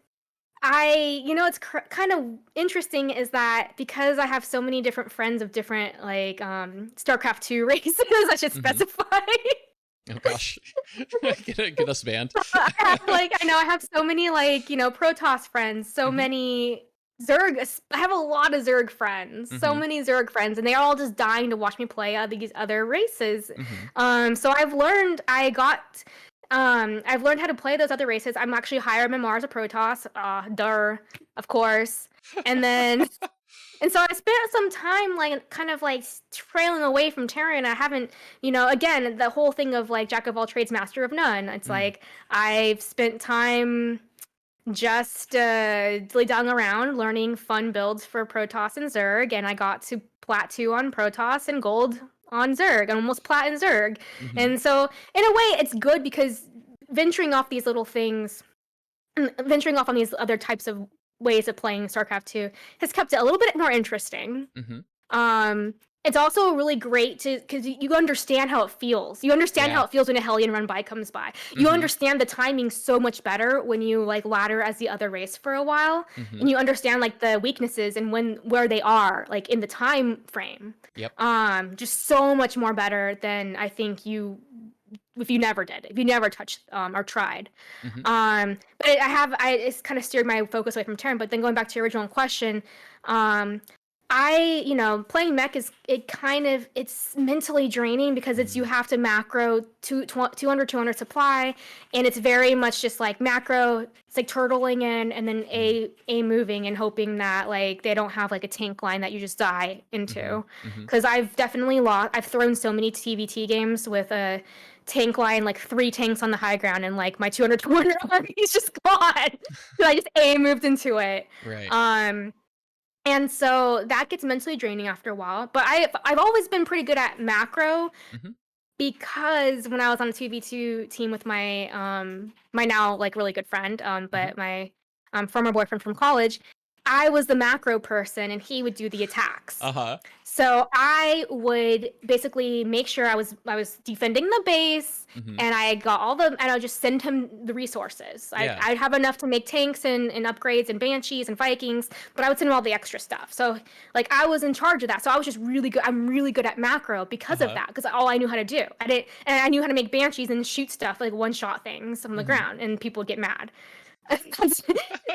it's kind of interesting is that because I have so many different friends of different like StarCraft 2 races, I should Hmm. specify. Oh gosh. Get us banned. I have like I know I have so many like Protoss friends, so Hmm. many Zerg. I have a lot of Zerg friends, so Hmm. many Zerg friends, and they're all just dying to watch me play these other races. Hmm. So I've learned. I've learned how to play those other races. I'm actually higher in Mars of Protoss, of course. And then and so I spent some time like kind of like trailing away from Terran. I haven't, again, the whole thing of like jack of all trades, master of none. It's like I've spent time just dilly-dallying around learning fun builds for Protoss and Zerg, and I got to plat 2 on Protoss and gold on Zerg, and almost plat in Zerg. And so in a way it's good because venturing off these little things, venturing off on these other types of ways of playing StarCraft 2 has kept it a little bit more interesting. It's also really great because you understand how it feels. You understand how it feels when a Hellion run by comes by. You understand the timing so much better when you like ladder as the other race for a while, and you understand like the weaknesses and where they are like in the time frame. Just so much more better than I think if you never touched or tried. But it's kind of steered my focus away from Terran. But then going back to your original question, playing mech it's mentally draining because you have to macro 200 supply, and it's very much just like macro. It's like turtling in and then a moving and hoping that like they don't have like a tank line that you just die into. Because I've definitely I've thrown so many TVT games with a tank line, like 3 tanks on the high ground, and like my 200 army's just gone. So I just moved into it. Right. And so that gets mentally draining after a while. But I've always been pretty good at macro because when I was on the 2v2 team with my my now like really good friend, but my former boyfriend from college, I was the macro person and he would do the attacks. So I would basically make sure I was defending the base, and I got and I would just send him the resources. I'd have enough to make tanks and upgrades and banshees and Vikings, but I would send him all the extra stuff. So like I was in charge of that. So I was just really good. I'm really good at macro because of that, because all I knew how to do. And I knew how to make banshees and shoot stuff like one-shot things on the ground, and people would get mad.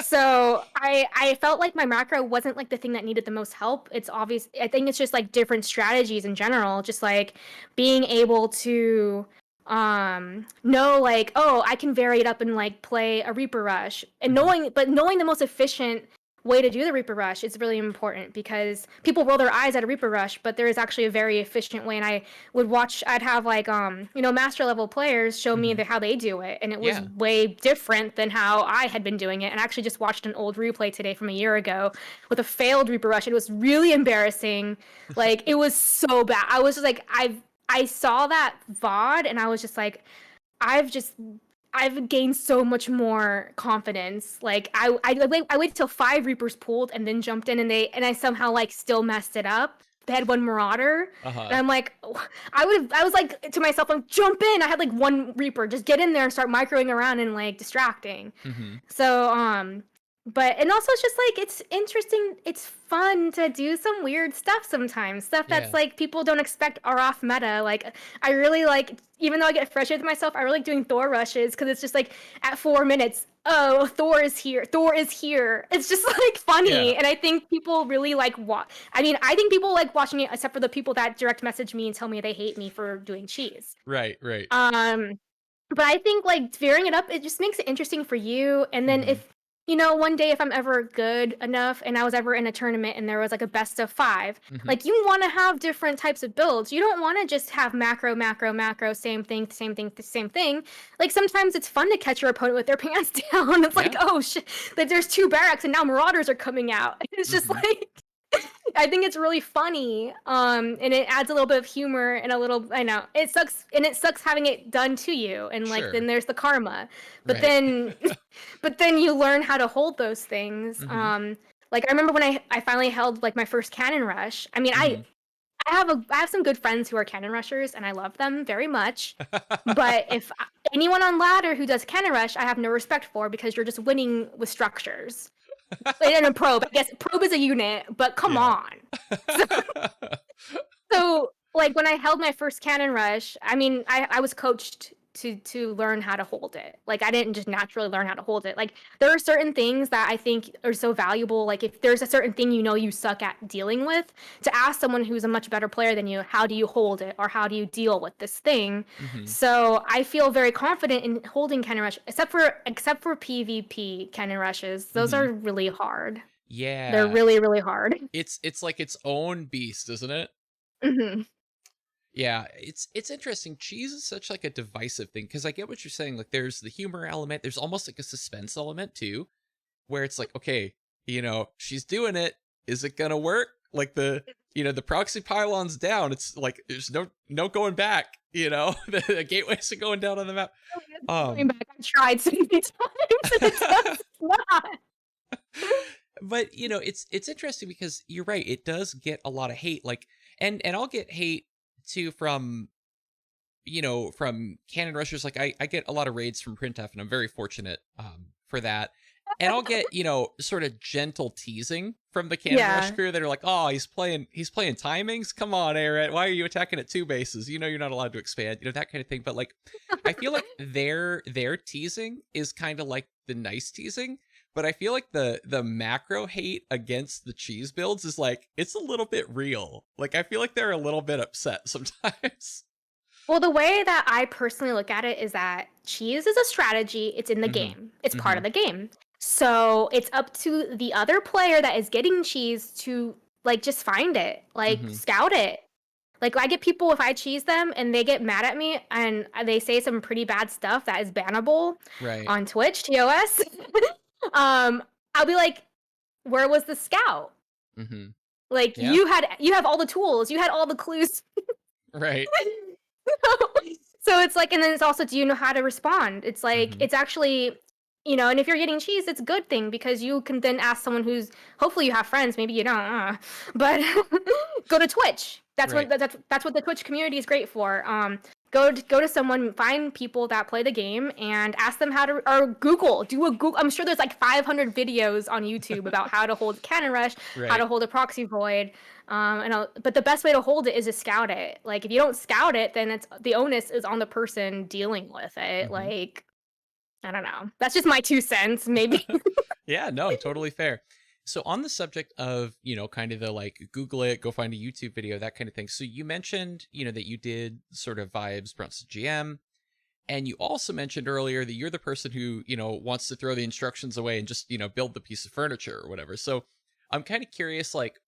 So I felt like my macro wasn't like the thing that needed the most help. It's obvious. I think it's just like different strategies in general, just like being able to know like, oh, I can vary it up and like play a Reaper Rush, and knowing the most efficient way to do the Reaper Rush is really important, because people roll their eyes at a Reaper Rush, but there is actually a very efficient way. And I'd have like master level players show me how they do it, and it was way different than how I had been doing it. And I actually just watched an old replay today from a year ago with a failed Reaper Rush. It was really embarrassing. Like it was so bad. I was just like, I saw that VOD and I was just like, I've gained so much more confidence. Like I waited till 5 Reapers pulled and then jumped in, and I somehow like still messed it up. They had 1 Marauder, and I'm like, I was like to myself, like, jump in. I had like 1 Reaper, just get in there and start microing around and like distracting. So but and also it's just like it's interesting. It's fun to do some weird stuff sometimes. Stuff that's like people don't expect are off meta. Like I really like, even though I get frustrated with myself, I really like doing Thor rushes because it's just like at 4 minutes, oh, Thor is here. Thor is here. It's just like funny, and I think people really like I think people like watching it, except for the people that direct message me and tell me they hate me for doing cheese. Right. But I think like veering it up, it just makes it interesting for you. And then if one day if I'm ever good enough and I was ever in a tournament and there was like a best of 5, like you want to have different types of builds. You don't want to just have macro, same thing. Like sometimes it's fun to catch your opponent with their pants down. It's like, oh shit, like there's 2 barracks and now Marauders are coming out. It's just like, I think it's really funny, and it adds a little bit of humor and I know it sucks having it done to you, and like then there's the karma, but then you learn how to hold those things. Like I remember when I finally held like my first cannon rush. I mean, I have some good friends who are cannon rushers, and I love them very much. But if anyone on ladder who does cannon rush, I have no respect for, because you're just winning with structures. And a probe, I guess probe is a unit, but come on. So like when I held my first cannon rush, I mean, I was coached to learn how to hold it. Like I didn't just naturally learn how to hold it. Like there are certain things that I think are so valuable. Like if there's a certain thing you suck at dealing with, to ask someone who's a much better player than you, how do you hold it or how do you deal with this thing? Mm-hmm. So I feel very confident in holding Cannon Rush, except for PvP Cannon Rushes. Those Mm-hmm. are really hard. They're Yeah. really, really hard. It's like its own beast, isn't it? Hmm. Yeah, it's interesting. Cheese is such like a divisive thing because I get what you're saying. Like, there's the humor element. There's almost like a suspense element too, where it's like, okay, she's doing it. Is it gonna work? Like the proxy pylon's down. It's like there's no going back. The gateways are going down on the map. Going back, I tried so many times and it does not. But it's interesting because you're right. It does get a lot of hate. Like, and I'll get hate too from Cannon Rushers. Like I get a lot of raids from Printf, and I'm very fortunate for that. And I'll get, sort of gentle teasing from the Cannon Rush crew that are like, oh, he's playing timings. Come on, Aaron. Why are you attacking at 2 bases? You're not allowed to expand, that kind of thing. But like, I feel like their teasing is kind of like the nice teasing. But I feel like the macro hate against the cheese builds is like, it's a little bit real. Like, I feel like they're a little bit upset sometimes. Well, the way that I personally look at it is that cheese is a strategy. It's in the Mm-hmm. game. It's part Mm-hmm. of the game. So it's up to the other player that is getting cheese to like just find it, like Mm-hmm. scout it. Like I get people if I cheese them and they get mad at me and they say some pretty bad stuff that is bannable Right. on Twitch, TOS. I'll be like, where was the scout? Mm-hmm. Like Yeah. you have all the tools, you had all the clues. Right. So it's like, and then it's also, do you know how to respond? It's like, Mm-hmm. it's actually, and if you're getting cheese, it's a good thing because you can then ask someone who's, hopefully you have friends, maybe you don't, but go to Twitch. That's Right. that's what the Twitch community is great for. Go to someone, find people that play the game and ask them how to, or do a Google. I'm sure there's like 500 videos on YouTube about how to hold Cannon Rush, how Right. to hold a proxy void. But the best way to hold it is to scout it. Like if you don't scout it, then it's the onus is on the person dealing with it. Mm-hmm. Like I don't know. That's just my 2 cents, maybe. Yeah, no, totally fair. So on the subject of, kind of the like Google it, go find a YouTube video, that kind of thing. So you mentioned, that you did sort of vibes Bronson GM. And you also mentioned earlier that you're the person who, wants to throw the instructions away and just, build the piece of furniture or whatever. So I'm kind of curious, like,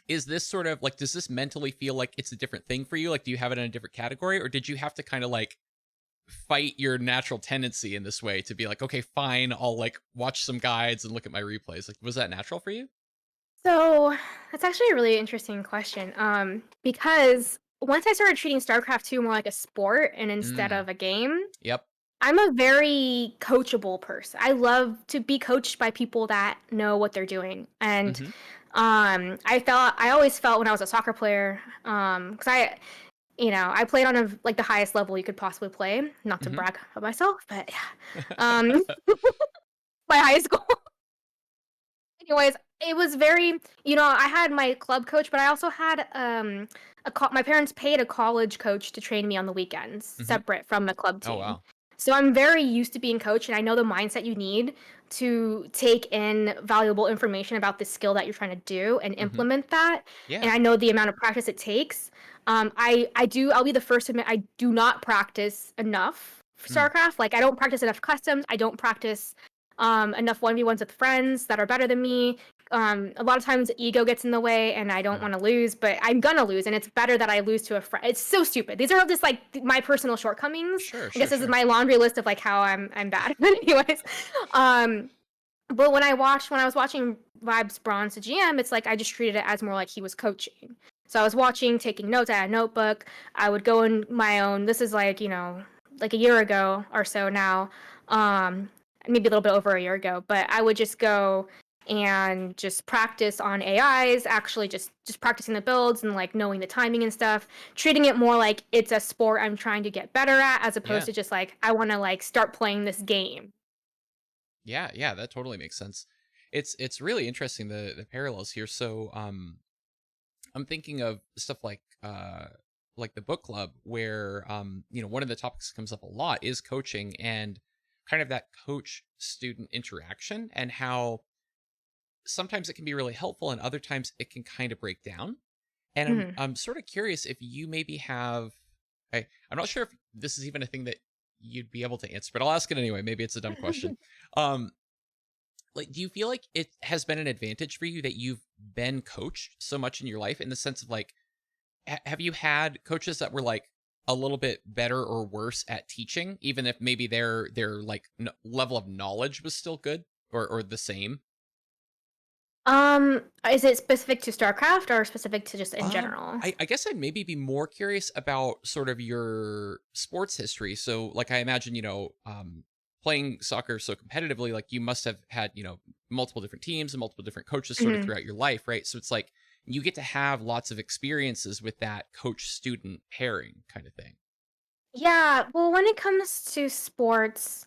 is this sort of like, does this mentally feel like it's a different thing for you? Like, do you have it in a different category, or did you have to kind of like fight your natural tendency in this way to be like, okay, fine, I'll like watch some guides and look at my replays? Like, was that natural for you? So that's actually a really interesting question. Because once I started treating StarCraft 2 more like a sport and instead Mm. of a game, Yep. I'm a very coachable person. I love to be coached by people that know what they're doing. And Mm-hmm. I always felt when I was a soccer player, because I played on like the highest level you could possibly play. Not to Mm-hmm. brag about myself, but yeah. My high school. Anyways, it was very, I had my club coach, but I also had my parents paid a college coach to train me on the weekends, Mm-hmm. separate from the club Oh, team. wow. So I'm very used to being coached, and I know the mindset you need to take in valuable information about the skill that you're trying to do and Mm-hmm. implement that. Yeah. And I know the amount of practice it takes. I'll be the first to admit I do not practice enough for Mm. StarCraft. Like I don't practice enough customs. I don't practice enough 1v1s with friends that are better than me. A lot of times ego gets in the way and I don't want to lose, but I'm gonna lose, and it's better that I lose to a friend. It's so stupid. These are just like my personal shortcomings. Sure, I guess this is sure. my laundry list of like how I'm bad. But anyways, but when I was watching Vibes Bronze to GM, it's like I just treated it as more like he was coaching. So I was watching, taking notes. I had a notebook. I would go in my own. This is like like a year ago or so now. Maybe a little bit over a year ago, but I would just go and just practice on AIs, actually just practicing the builds and like knowing the timing and stuff, treating it more like it's a sport I'm trying to get better at, as opposed Yeah. to just like I want to like start playing this game. Yeah, yeah, that totally makes sense. It's really interesting the parallels here. So I'm thinking of stuff like like the book club where one of the topics that comes up a lot is coaching and kind of that coach student interaction, and how sometimes it can be really helpful and other times it can kind of break down. And Mhm. I'm sort of curious if you maybe have I'm not sure if this is even a thing that you'd be able to answer, but I'll ask it anyway. Maybe it's a dumb question. Um like, do you feel like it has been an advantage for you that you've been coached so much in your life, in the sense of like, have you had coaches that were like a little bit better or worse at teaching, even if maybe their like level of knowledge was still good or the same? Is it specific to StarCraft or specific to just in Um, general? I guess I'd maybe be more curious about sort of your sports history. So, like, I imagine, playing soccer so competitively, like, you must have had, multiple different teams and multiple different coaches sort of Mhm. throughout your life, right? So it's like you get to have lots of experiences with that coach student pairing kind of thing. Yeah, well, when it comes to sports,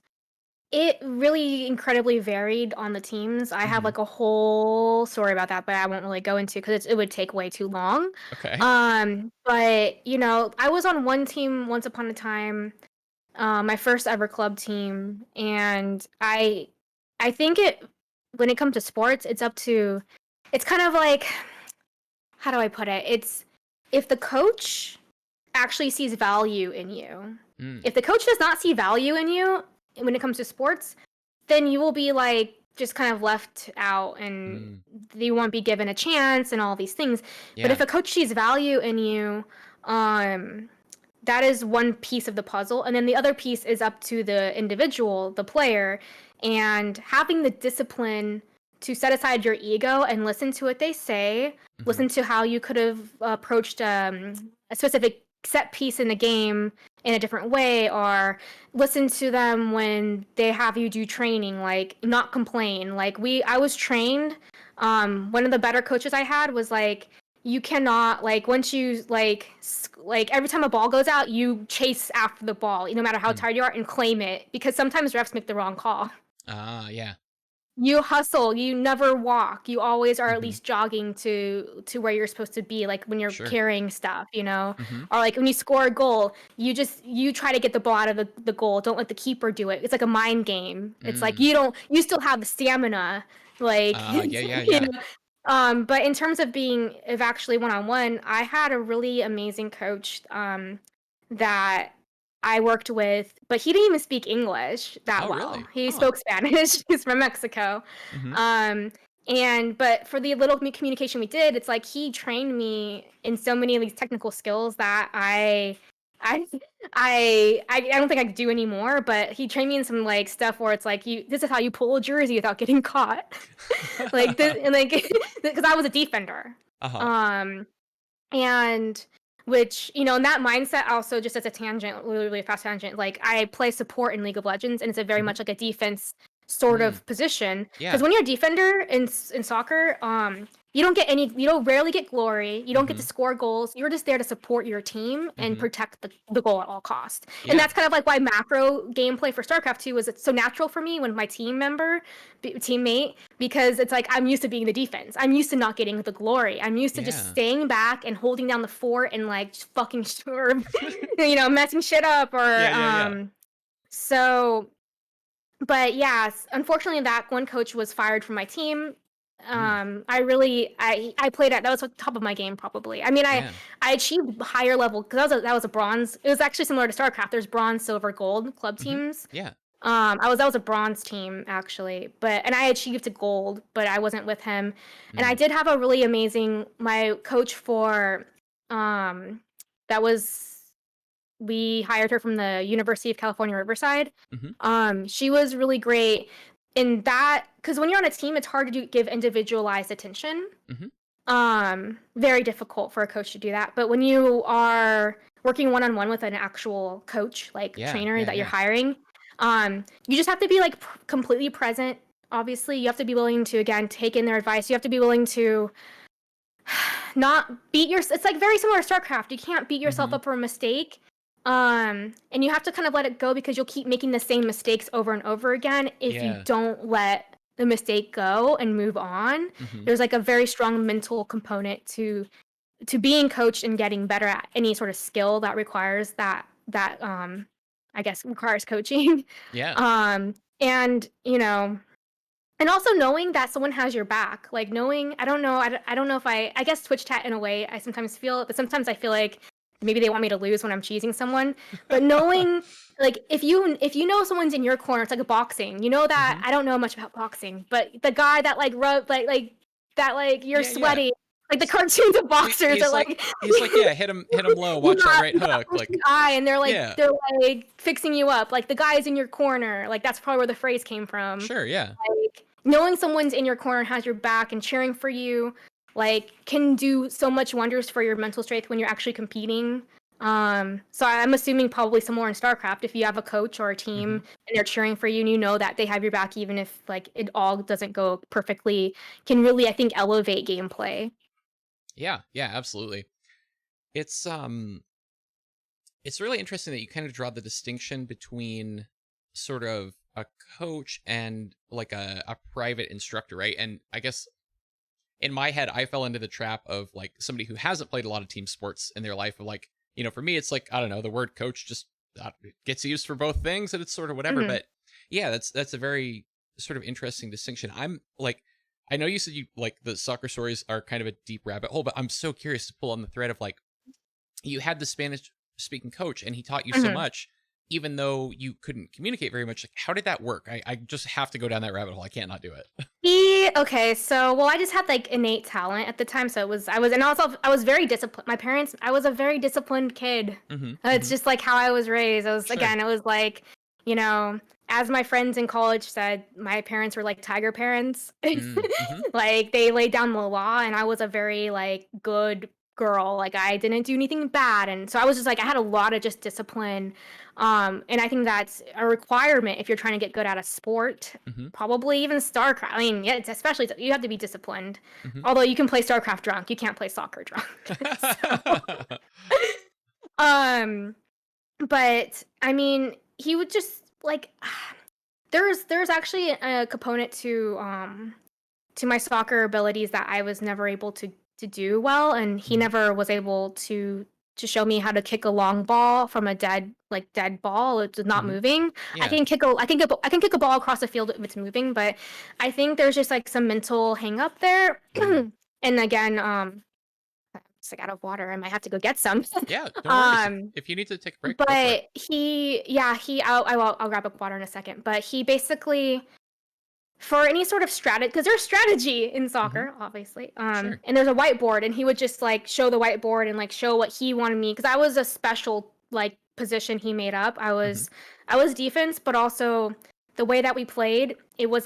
it really incredibly varied on the teams. I have, Hmm. like, a whole story about that, but I won't really go into because it would take way too long. Okay. But, I was on one team once upon a time, my first ever club team, and I think when it comes to sports, it's kind of like, how do I put it? It's if the coach actually sees value in you. Mm, If the coach does not see value in you when it comes to sports, then you will be like just kind of left out and mm, you won't be given a chance and all these things. But if yeah. a coach sees value in you, um, that is one piece of the puzzle. And then the other piece is up to the individual, the player, and having the discipline to set aside your ego and listen to what they say, Hmm. listen to how you could have approached a specific set piece in the game in a different way, or listen to them when they have you do training, like not complain. I was trained. One of the better coaches I had was like, you cannot, like, once you like every time a ball goes out, you chase after the ball no matter how Mm. tired you are and claim it, because sometimes refs make the wrong call. Ah, yeah. You hustle, you never walk, you always are at Hmm. least jogging to where you're supposed to be, like when you're Sure. carrying stuff. Hmm. Or like when you score a goal, you try to get the ball out of the goal, don't let the keeper do it. It's like a mind game. It's like Mm. you still have the stamina, like Yeah, yeah, you yeah. know. But in terms of being of actually one-on-one, I had a really amazing coach that I worked with, but he didn't even speak English that Oh, well. really? He Huh. spoke Spanish. He's from Mexico. Hmm. Um, but for the little communication we did, it's like he trained me in so many of these technical skills that I, I don't think I could do anymore. But he trained me in some like stuff where it's like this is how you pull a jersey without getting caught, like this, and like because I was a defender. Uh-huh. Um, and which, in that mindset, also just as a tangent, really, really fast tangent, like I play support in League of Legends, and it's a very Hmm. much like a defense sort Mm. of position. Because Yeah. when you're a defender in soccer, you don't rarely get glory. You don't get to Hmm. score goals. You're just there to support your team and Hmm. protect the goal at all costs. And Yeah. that's kind of like why macro gameplay for StarCraft 2 was so natural for me when my teammate, because it's like I'm used to being the defense. I'm used to not getting the glory. I'm used to just Yeah. staying back and holding down the fort and like just fucking sure, messing shit up or Yeah, yeah, yeah. so. But yeah, unfortunately, that one coach was fired from my team. Mm. I played at that was the top of my game probably. I mean, Yeah. I achieved higher level because that was a bronze. It was actually similar to StarCraft. There's bronze, silver, gold club Hmm. teams. Yeah. That was a bronze team actually, and I achieved a gold, but I wasn't with him. And I Mm. did have a really amazing my coach for um that was we hired her from the University of California, Riverside. Hmm. She was really great in that because when you're on a team, it's hard to give individualized attention. Hmm. Very difficult for a coach to do that. But when you are working one on one with an actual coach, like Yeah, trainer yeah, that you're yeah. hiring, you just have to be like completely present. Obviously, you have to be willing to again take in their advice. You have to be willing to not beat your. It's like very similar to StarCraft. You can't beat yourself Hmm. up for a mistake. And you have to kind of let it go because you'll keep making the same mistakes over and over again if you Yeah. don't let the mistake go and move on. Hmm. There's like a very strong mental component to to being coached and getting better at any sort of skill that requires that I guess requires coaching. Yeah. And and also knowing that someone has your back, like knowing, I don't know, I don't know if I guess Twitch chat in a way, I sometimes feel, but sometimes I feel like maybe they want me to lose when I'm cheesing someone. But knowing, like, if you know someone's in your corner, it's like a boxing. You know that Mhm. I don't know much about boxing, but the guy that like rub like that like you're Yeah, yeah. sweaty, like the cartoons of He, boxers are he's like like he's like, yeah, hit him low, you watch that got right you got hook. pushed in Like, the eye, and yeah, they're like fixing you up. Like the guy's in your corner. Like that's probably where the phrase came from. sure, yeah. Like knowing someone's in your corner and has your back and cheering for you, like can do so much wonders for your mental strength when you're actually competing. So I'm assuming probably somewhere in StarCraft, if you have a coach or a team Mhm. and they're cheering for you and you know that they have your back, even if like it all doesn't go perfectly, can really, I think, elevate gameplay. Yeah, yeah, absolutely. It's it's really interesting that you kind of draw the distinction between sort of a coach and like a private instructor, right? And I guess in my head, I fell into the trap of like somebody who hasn't played a lot of team sports in their life of like, for me, it's like, I don't know, the word coach just it gets used for both things and it's sort of whatever. Mhm. But yeah, that's a very sort of interesting distinction. I'm like, I know you said you like the soccer stories are kind of a deep rabbit hole, but I'm so curious to pull on the thread of like, you had the Spanish speaking coach and he taught you so Mhm. much, even though you couldn't communicate very much. Like, how did that work? I just have to go down that rabbit hole. I can't not do it. Okay, so well, I just had like innate talent at the time, so and also I was very disciplined. My parents, I was a very disciplined kid. Hmm. It's Hmm. just like how I was raised. Sure. It was like, you know, as my friends in college said, my parents were like tiger parents. Mm-hmm. Like they laid down the law, and I was a very like good girl. Like I didn't do anything bad, and so I was just like I had a lot of just discipline. And I think that's a requirement if you're trying to get good at a sport. Hmm. Probably even StarCraft. I mean, yeah, it's especially you have to be disciplined. Hmm. Although you can play StarCraft drunk, you can't play soccer drunk. So, um, but I mean, he would just like there's actually a component to my soccer abilities that I was never able to do well, and he Mhm. never was able to show me how to kick a long ball from a dead ball. It's not Mhm. moving. Yeah. I can kick a ball across the field if it's moving, but I think there's just like some mental hang up there. Mm. And again, I'm just like out of water. I might have to go get some. Yeah, don't worry. um, If you need to take a break, go for it. but I'll grab up water in a second. But he basically, for any sort of strategy, because there's strategy in Mhm. soccer, obviously. Sure. And there's a whiteboard, and he would just like show the whiteboard and like show what he wanted me, because I was a special like position he made up. Mhm. I was defense, but also the way that we played, it was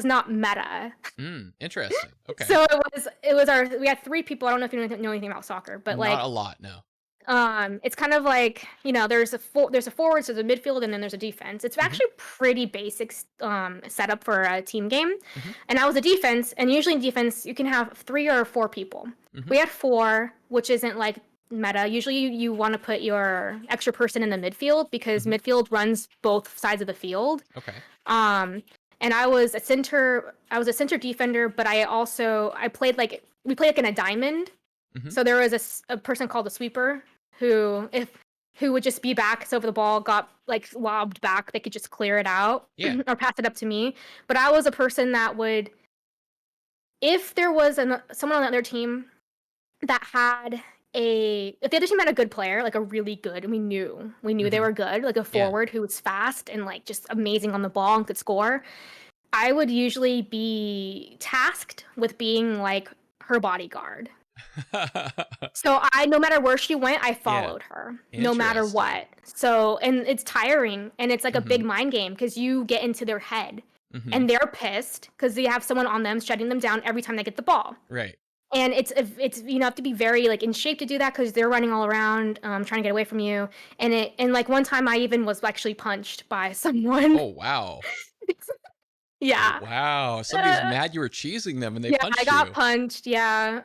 not meta. Interesting. Okay. So it was we had three people. I don't know if you know anything about soccer, but Not a like lot, no. it's kind of like, there's a forward, so there's a midfield, and then there's a defense. It's Mhm. actually pretty basic setup for a team game. Mhm. And I was a defense, and usually in defense you can have 3 or 4 people. Mhm. We had 4, which isn't like meta. Usually you want to put your extra person in the midfield because Mhm. midfield runs both sides of the field. Okay. Um, and I was a center defender, but I played like we played like in a diamond. Mhm. So there was a person called a sweeper who who would just be back. So if the ball got like lobbed back, they could just clear it out Yeah. or pass it up to me. But I was a person that would, if there was someone on the other team that had if the other team had a good player, like a really good, and we knew they Mhm. were good, like a Yeah. forward who was fast and like just amazing on the ball and could score, I would usually be tasked with being like her bodyguard. So no matter where she went, I Yeah. followed her, no matter Interesting. what. So, and it's tiring, and it's like a big Mhm. mind game because you get into their head, Mhm. and they're pissed because they have someone on them shutting them down every time they get the ball. Right. And it's have to be very like in shape to do that because they're running all around, trying to get away from you. And like one time I even was actually punched by someone. Oh, wow. Yeah. Wow. Somebody's Uh, mad you were cheesing them and they yeah, I punched got you. punched. Yeah.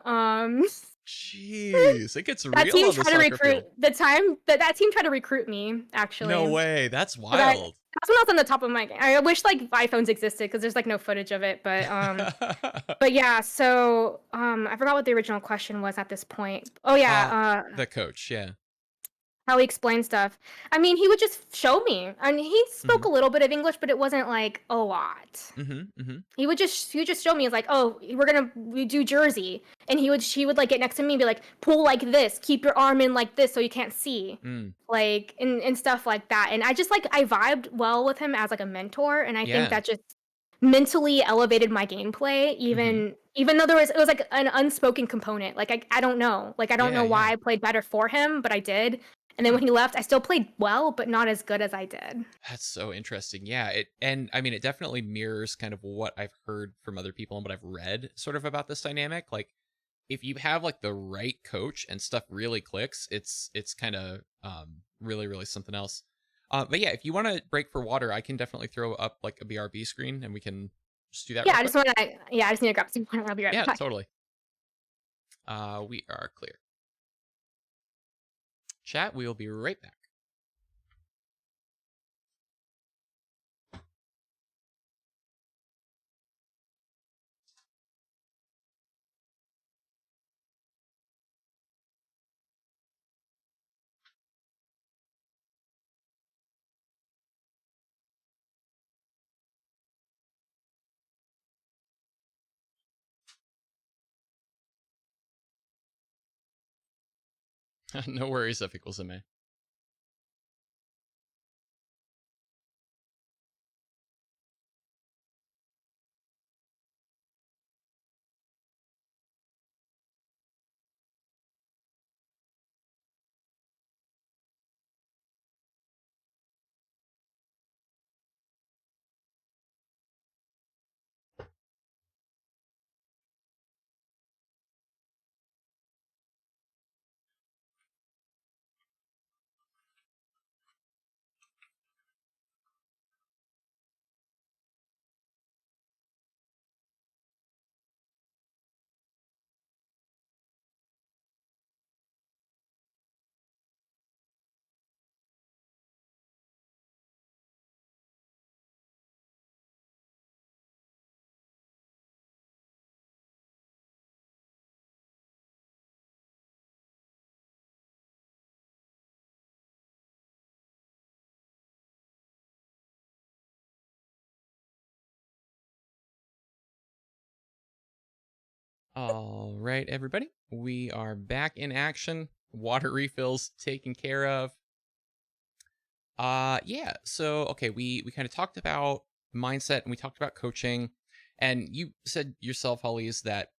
Jeez, it gets That real team on the tried to soccer recruit field. that team tried to recruit me, actually. No way, that's But wild. that's when I was on the top of my game. I wish like iPhones existed because there's like no footage of it. But yeah, so I forgot what the original question was at this point. Oh yeah, The coach, yeah. how he explained stuff. I mean, he would just show me. I mean, he spoke Mhm. a little bit of English, but it wasn't like a lot. Mhm. Mhm. He would just show me. It's like, oh, we do Jersey, and he would like get next to me and be like, pull like this, keep your arm in like this so you can't see, Mm. like and stuff like that. And I just like I vibed well with him as like a mentor, and I think Yeah. that just mentally elevated my gameplay. Mhm. Even though it was like an unspoken component. Like I don't know, like I don't Yeah, know yeah. why I played better for him, but I did. And then Hmm. when he left, I still played well, but not as good as I did. That's so interesting. Yeah, and I mean it definitely mirrors kind of what I've heard from other people and what I've read sort of about this dynamic. Like if you have like the right coach and stuff really clicks, it's kind of really really something else. But yeah, if you want to break for water, I can definitely throw up like a BRB screen and we can just do that Yeah, real quick. I just need to grab some water. I'll be right Yeah, back. totally. We are clear. Chat, we will be right back. No worries, F equals MA. All right, everybody. We are back in action. Water refills taken care of. Yeah. So, okay, we kind of talked about mindset and we talked about coaching. And you said yourself, Holleeze, that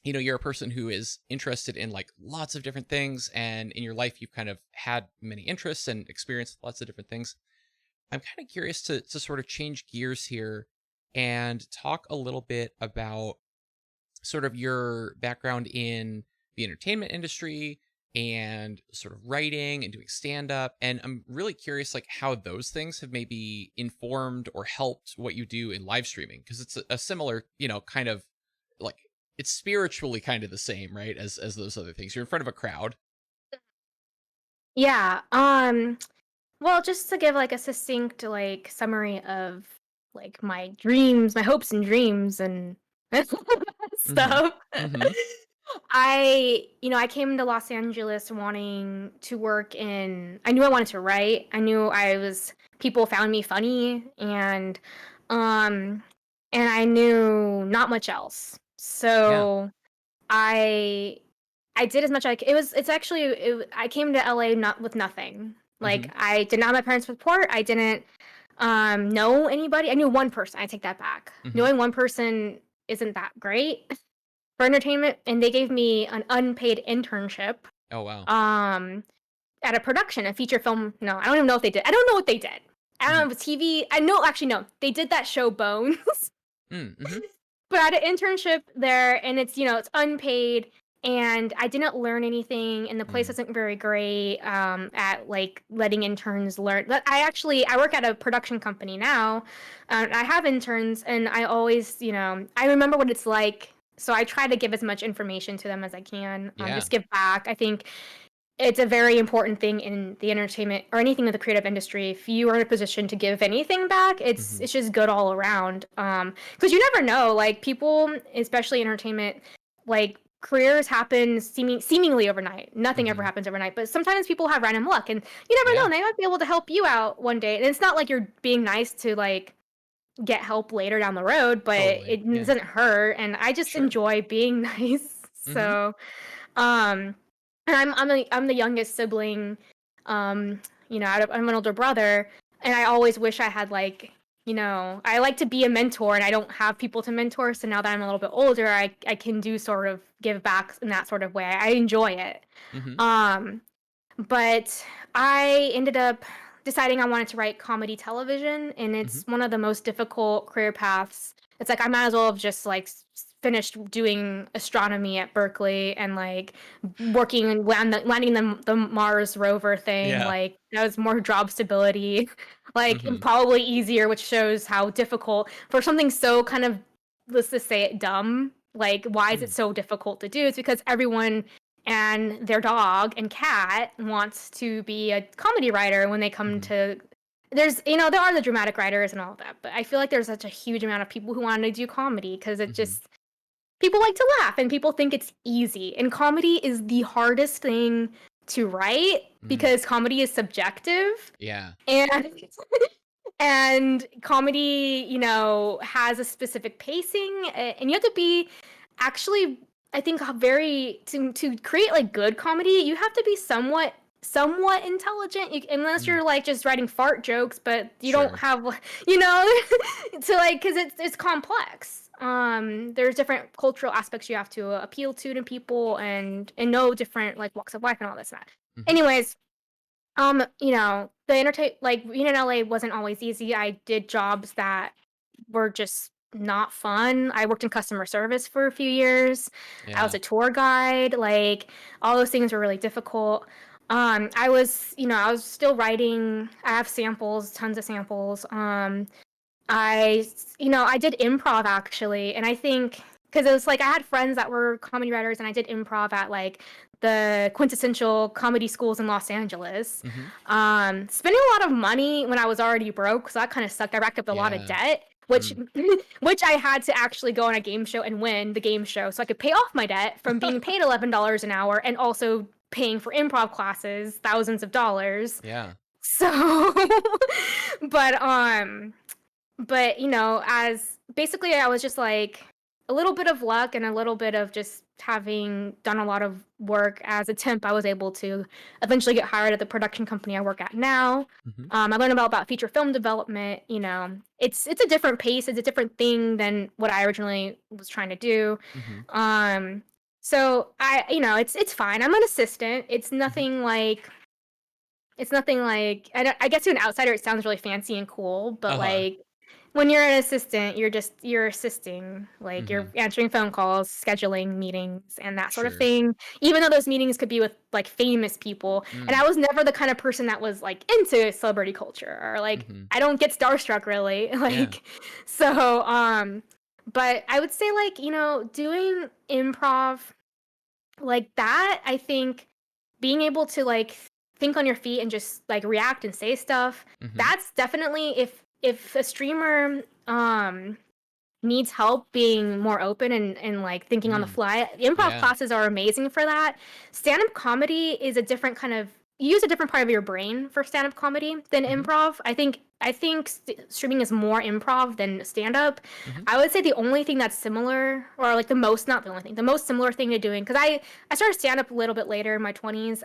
you're a person who is interested in like lots of different things and in your life you've kind of had many interests and experienced lots of different things. I'm kind of curious to sort of change gears here and talk a little bit about sort of your background in the entertainment industry and sort of writing and doing stand up, and I'm really curious like how those things have maybe informed or helped what you do in live streaming, because it's a similar, kind of like it's spiritually kind of the same, right, as those other things. You're in front of a crowd. Yeah. Well, just to give like a succinct like summary of like my dreams, my hopes and dreams and Mhm. stuff. Mhm. I came to Los Angeles wanting to work in I knew I wanted to write. I knew people found me funny um and I knew not much else. Yeah. So I I did as much like I came to LA not with nothing. Like Mhm. I did not have my parents' support. I didn't know anybody. I knew one person. I take that back. Mhm. Knowing one person isn't that great for entertainment, and they gave me an unpaid internship Oh wow. um at a production, a feature film. No, I don't even know if they did. I don't know what they did. I don't Mhm. know if it's TV. I know actually no. They did that show Bones. Mhm. But I had an internship there, and it's unpaid, and I didn't learn anything, and the place Mm. isn't very great at like letting interns learn. I work at a production company now. I have interns, and I always, I remember what it's like So I try to give as much information to them as I can. Yeah. Just give back. I think it's a very important thing in the entertainment or anything in the creative industry. If you are in a position to give anything back, Mm-hmm. it's just good all around. Because you never know, like people, especially entertainment, like careers happen seemingly overnight. Nothing ever Mm-hmm. happens overnight, but sometimes people have random luck, and you never know. Yeah. And they might be able to help you out one day. And it's not like you're being nice to like get help later down the road, but Totally. it Yeah. doesn't hurt. And I just Sure. enjoy being nice. Mm-hmm. So, um, and I'm the youngest sibling. Um, I'm an older brother, and I always wish I had like, I like to be a mentor, and I don't have people to mentor. So now that I'm a little bit older, I can do sort of give back in that sort of way. I enjoy it. Mm-hmm. Um, but I ended up deciding I wanted to write comedy television, and Mm-hmm. it's one of the most difficult career paths. It's like I might as well have just like finished doing astronomy at Berkeley and like working and landing the Mars rover thing. Yeah. Like that was more job stability, like Mm-hmm. probably easier, which shows how difficult for something so kind of, let's just say it, dumb. Like why is it Mm. so difficult to do? It's because everyone and their dog and cat wants to be a comedy writer when they come Mm-hmm. to, there are the dramatic writers and all of that, but I feel like there's such a huge amount of people who want to do comedy because it Mm-hmm. just, people like to laugh and people think it's easy, and comedy is the hardest thing to write Mm. because comedy is subjective, Yeah. and and comedy, has a specific pacing, and you have to be actually, I think, very to create like good comedy, you have to be somewhat intelligent, unless Mm. you're like just writing fart jokes, but you don't Sure. have, you know, to like, because it's complex. There's different cultural aspects you have to appeal to people, and know different like walks of life and all this and that. Mm-hmm. Anyways, the like being in LA wasn't always easy. I did jobs that were just not fun. I worked in customer service for a few years. I was Yeah. a tour guide. Like all those things were really difficult. I was still writing. I have samples, tons of samples. I did improv actually, and I think because it was like I had friends that were comedy writers, and I did improv at like the quintessential comedy schools in Los Angeles. Mm-hmm. Spending a lot of money when I was already broke, so that kind of sucked. I racked up a lot of Yeah. debt, which Mm. which I had to actually go on a game show and win the game show, so I could pay off my debt from being paid $11 an hour and also paying for improv classes, thousands of dollars. Yeah. So, but as basically I was just like a little bit of luck and a little bit of just having done a lot of work as a temp, I was able to eventually get hired at the production company I work at now. Mm-hmm. I learned about feature film development. It's a different pace, it's a different thing than what I originally was trying to do. Mm-hmm. So it's fine. I'm an assistant. Mm-hmm. It's nothing like I guess to an outsider it sounds really fancy and cool, but Uh-huh. like when you're an assistant, you're assisting, like Mm-hmm. you're answering phone calls, scheduling meetings, and that sort of Sure. thing. Even though those meetings could be with like famous people, and Mm. I was never the kind of person that was like into celebrity culture or like Mm-hmm. I don't get starstruck really, Yeah. like so. But I would say like doing improv like that, I think being able to like think on your feet and just like react and say stuff, Mm-hmm. that's definitely, if a streamer needs help being more open and like thinking on the Mm. fly, improv Yeah. classes are amazing for that. Stand-up comedy is a different kind of, you use a different part of your brain for stand-up comedy than Mm-hmm. improv. I think streaming is more improv than stand-up. Mm-hmm. I would say the only thing that's similar, or like the most, not the only thing, the most similar thing to doing, because I started stand-up a little bit later in my 20s.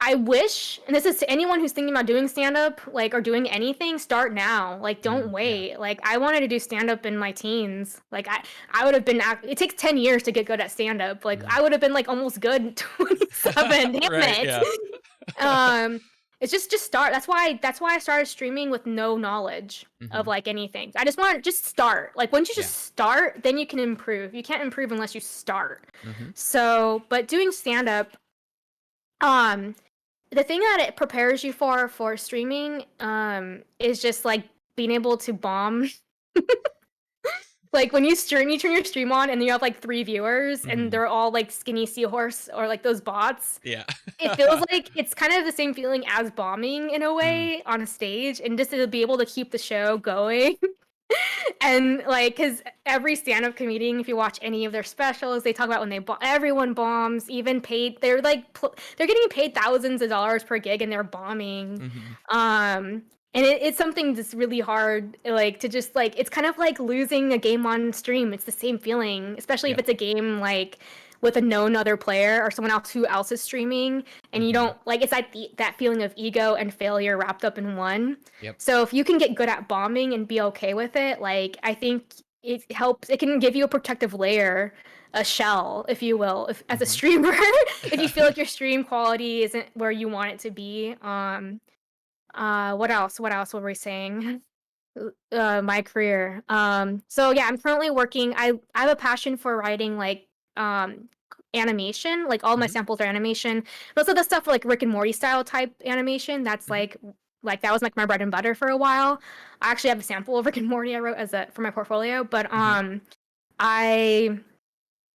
I wish, and this is to anyone who's thinking about doing stand up, like, or doing anything, start now. Like, don't Mm. Yeah. wait. Like, I wanted to do stand up in my teens. Like, I would have been, it takes 10 years to get good at stand up. Like, Mm. I would have been like almost good at 27. Damn Right. it. Yeah. It's just start. That's why I started streaming with no knowledge Mm-hmm. of like anything. I just want to just start. Like, once you Yeah. just start, then you can improve. You can't improve unless you start. Mm-hmm. So, but doing stand up, um, the thing that it prepares you for streaming is just like being able to bomb Like when you stream, you turn your stream on and you have like 3 viewers and Mhm. they're all like skinny seahorse or like those bots. Yeah. It feels like it's kind of the same feeling as bombing in a Mm, way on a stage, and just to be able to keep the show going. And like, because every stand-up comedian, if you watch any of their specials, they talk about when everyone bombs, even paid. They're like, they're getting paid thousands of dollars per gig, and they're bombing. mhm. And it's something that's really hard, like to just like it's kind of like losing a game on stream. It's the same feeling, especially if Yep. it's a game like with a known other player or someone else who else is streaming, and you Mhm. don't like it's that feeling of ego and failure wrapped up in one. Yep. So if you can get good at bombing and be okay with it, like I think it helps. It can give you a protective layer, a shell, if you will, if as a Mhm. streamer, if you feel like your stream quality isn't where you want it to be. What else? What else were we saying? My career. So yeah, I'm currently working. I have a passion for writing like animation. Like all my Mhm. samples are animation. Most of the stuff like Rick and Morty style type animation. That's Mhm. like that was like my bread and butter for a while. I actually have a sample of Rick and Morty I wrote as a for my portfolio. But Mhm. I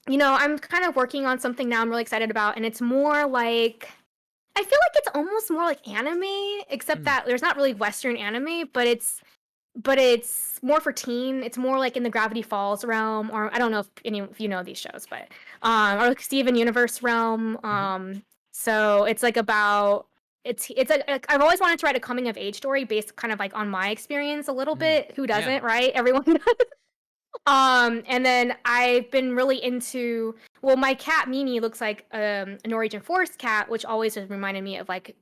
I'm kind of working on something now I'm really excited about, and it's more like I feel like it's almost more like anime, except Mm. that there's not really Western anime, but it's more for teen. It's more like in the Gravity Falls realm, or I don't know if you know these shows, but or like Steven Universe realm. Mhm. So it's like about it's like I've always wanted to write a coming of age story based kind of like on my experience a little Mm. bit. Who Yeah. doesn't, right? Everyone and then I've been really into well, my cat Mimi looks like a Norwegian forest cat, which always has reminded me of like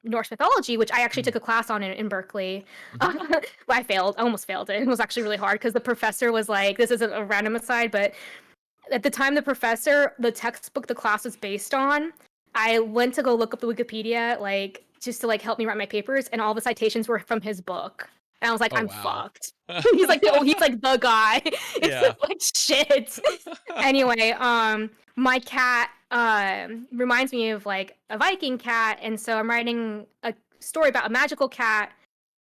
Norse mythology, which I actually Mm. took a class on in Berkeley. Mhm. Well, I failed. I almost failed it. It was actually really hard because the professor was like, this isn't a random aside, but at the time the textbook the class was based on, I went to go look up the Wikipedia, like just to like help me write my papers, and all the citations were from his book. And I was like, Oh, I'm wow. fucked. He's like the guy. It's Yeah. like shit. Anyway, my cat reminds me of like a Viking cat, and so I'm writing a story about a magical cat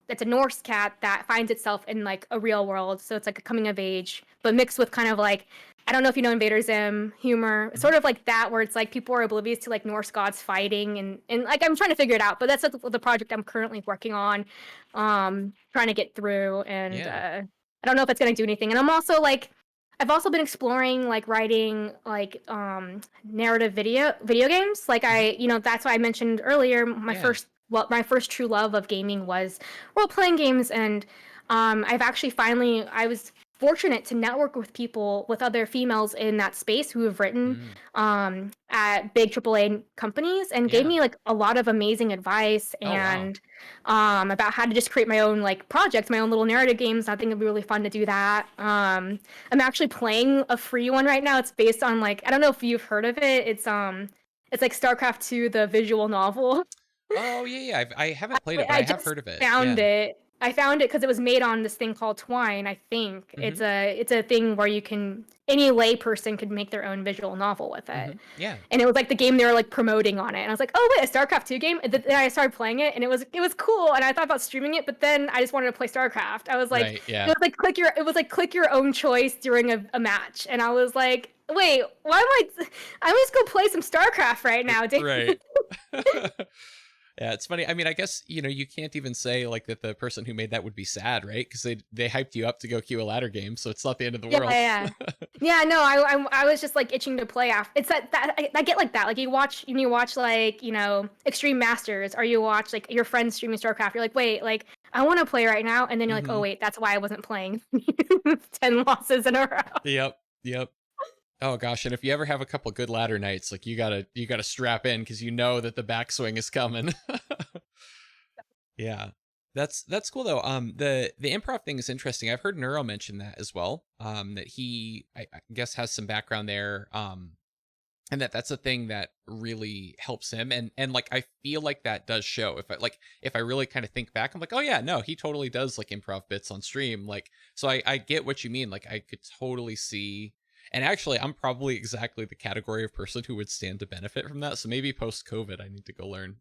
that's a Norse cat that finds itself in like a real world. So it's like a coming of age, but mixed with kind of like I don't know if you know Invader Zim humor, Mhm. sort of like that, where it's like people are oblivious to like Norse gods fighting, and like I'm trying to figure it out. But that's like, the project I'm currently working on, trying to get through, and Yeah. I don't know if it's gonna do anything. And I'm also like, I've also been exploring like writing like narrative video games. Like Mhm. that's why I mentioned earlier Yeah. my first true love of gaming was role playing games, and I was fortunate to network with people with other females in that space who have written Mm. at big AAA companies and gave Yeah. me like a lot of amazing advice Oh, wow. and about how to just create my own like projects, my own little narrative games. I think it'd be really fun to do that. I'm actually playing a free one right now. It's based on like I don't know if you've heard of it. It's like StarCraft 2, the visual novel. Oh, yeah, yeah. I haven't played it, but I I have just heard of it. found Yeah. it. I found it because it was made on this thing called Twine, I think. Mhm. It's a thing where you can any lay person could make their own visual novel with it. Mhm. Yeah. And it was like the game they were like promoting on it. And I was like, "Oh, wait, a StarCraft 2 game?" And then I started playing it and it was cool and I thought about streaming it, but then I just wanted to play StarCraft. I was like, Right. Yeah. it was like click your own choice during a match. And I was like, "Wait, why am I'm just go play some StarCraft right now, dude." Right. Yeah, it's funny. I mean, I guess, you can't even say like that the person who made that would be sad, right? Because they hyped you up to go queue a ladder game, so it's not the end of the Yeah, world. yeah. Yeah, no, I was just like itching to play after. It's that I get like that. Like you watch like, Extreme Masters or you watch like your friends streaming StarCraft. You're like, "Wait, like I want to play right now." And then you're like, "Oh, Mhm. wait, that's why I wasn't playing." 10 losses in a row. Yep. Yep. Oh gosh, and if you ever have a couple good ladder nights, like you gotta strap in because you know that the backswing is coming. Yeah. That's cool though. The improv thing is interesting. I've heard Neuro mention that as well. That he I guess has some background there. And that's a thing that really helps him. And like I feel like that does show. If I really kind of think back, I'm like, oh yeah, no, he totally does like improv bits on stream. Like so I get what you mean. Like I could totally see. And actually, I'm probably exactly the category of person who would stand to benefit from that. So maybe post COVID, I need to go learn.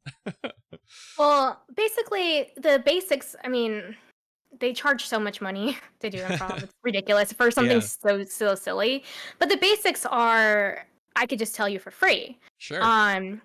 Well, basically the basics, I mean, they charge so much money to do improv. It's ridiculous for something Yeah. so silly. But the basics are I could just tell you for free. Sure. Um,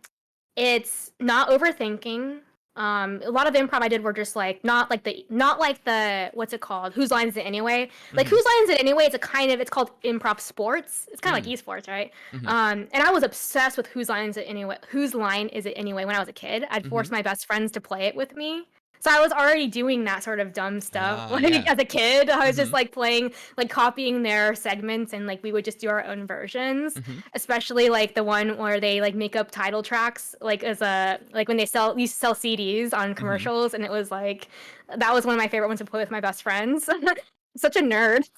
it's not overthinking. A lot of the improv I did were just like not like the what's it called? Whose line is it anyway? Like Mhm. whose line is it anyway? It's called improv sports. It's kind of Mm. like esports, right? Mhm. And I was obsessed with whose line is it anyway? Whose line is it anyway? When I was a kid, I'd force Mhm. my best friends to play it with me. So I was already doing that sort of dumb stuff. Ah, Like yeah. as a kid, I was just Mhm. like playing, like copying their segments, and like we would just do our own versions. Mhm. Especially like the one where they like make up title tracks, like as a like when they used to sell CDs on Mhm. commercials, and it was like that was one of my favorite ones to play with my best friends. Such a nerd.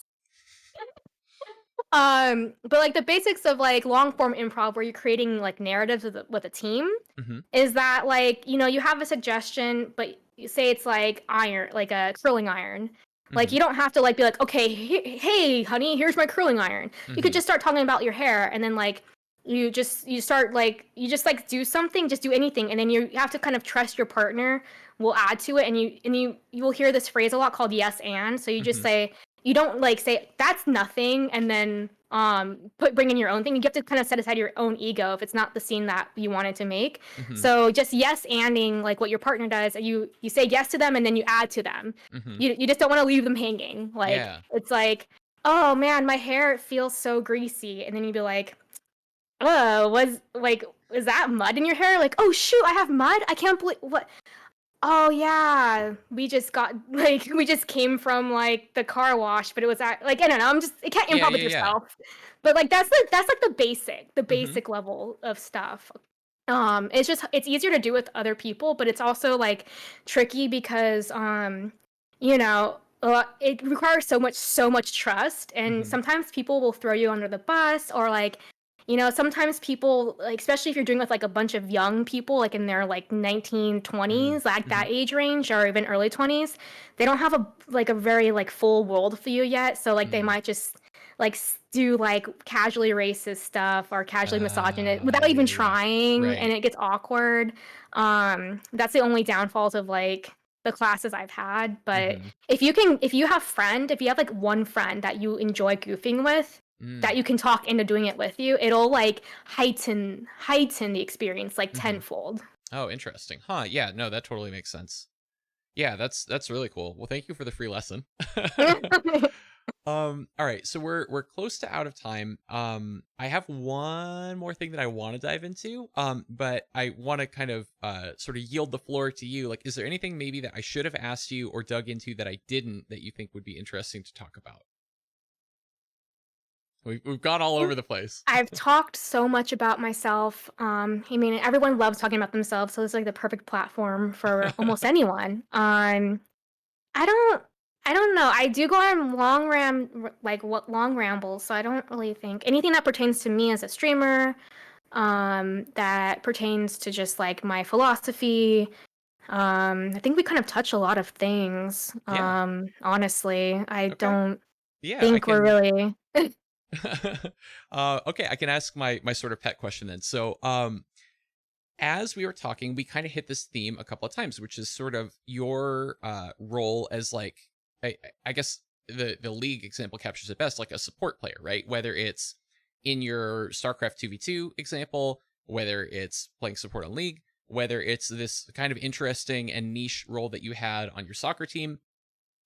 But like the basics of like long form improv where you're creating like narratives with a team Mhm. is that like you have a suggestion, but you say it's like iron, like a curling iron. Like Mhm. you don't have to like be like, okay, hey honey, here's my curling iron. You could Mhm. just start talking about your hair, and then like you start like you just like do something, just do anything, and then you have to kind of trust your partner will add to it, and you will hear this phrase a lot called yes and. So you just Mhm. say you don't like say that's nothing and then bring in your own thing. You have to kind of set aside your own ego if it's not the scene that you wanted to make. Mhm. So just yes anding like what your partner does, you say yes to them and then you add to them. Mhm. You just don't want to leave them hanging. Like Yeah. it's like, oh man, my hair feels so greasy, and then you'd be like, oh, was like, is that mud in your hair? Like, oh shoot, I have mud. I can't believe what. Oh yeah, we just got like we just came from like the car wash, but it was like I don't know. I'm just it can't Yeah, improv with yeah, yeah. yourself, but like that's like the Mhm. basic level of stuff. It's easier to do with other people, but it's also like tricky because it requires so much trust, and Mhm. sometimes people will throw you under the bus, or like sometimes people, like, especially if you're doing with like a bunch of young people, like in their like Mhm. 1920s, like that Mhm. age range, or even early 20s, they don't have a very like full world view yet. So like they Mm. might just like do like casually racist stuff or casually misogynist without Yeah, even yeah. trying, and Right. it gets awkward. That's the only downfalls of like the classes I've had. But Mhm. if you have like one friend that you enjoy goofing with, Mm. that you can talk into doing it with you, it'll like heighten the experience like Mhm. tenfold. Oh, interesting. Huh, yeah, no, that totally makes sense. Yeah, that's really cool. Well, thank you for the free lesson. All right, so we're close to out of time. I have one more thing that I want to dive into. But I want to kind of sort of yield the floor to you. Like, is there anything maybe that I should have asked you or dug into that I didn't that you think would be interesting to talk about? We've gone all over the place. I've talked so much about myself. I mean, everyone loves talking about themselves, so it's like the perfect platform for almost anyone. I don't, I don't know. I do go on long rambles, so I don't really think anything that pertains to me as a streamer, that pertains to just like my philosophy. I think we kind of touch a lot of things. Yeah. Honestly, I Okay. don't Yeah, I think we're can. really. Okay, I can ask my sort of pet question then. So, as we were talking, we kind of hit this theme a couple of times, which is sort of your role as like I guess the league example captures it best, like a support player, right? Whether it's in your StarCraft 2v2 example, whether it's playing support on League, whether it's this kind of interesting and niche role that you had on your soccer team.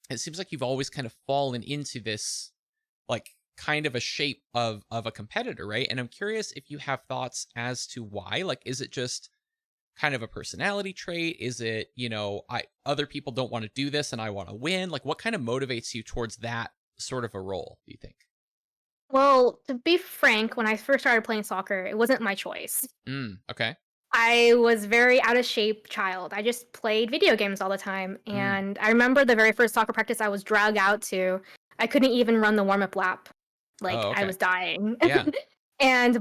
It seems like you've always kind of fallen into this like kind of a shape of a competitor, right? And I'm curious if you have thoughts as to why. Like, is it just kind of a personality trait? Is it, I other people don't want to do this and I want to win? Like, what kind of motivates you towards that sort of a role, do you think? Well, to be frank, when I first started playing soccer, it wasn't my choice. Okay. I was very out of shape child. I just played video games all the time. Mm. And I remember the very first soccer practice I was dragged out to, I couldn't even run the warm up lap. Like Oh, I okay. was dying. Yeah. And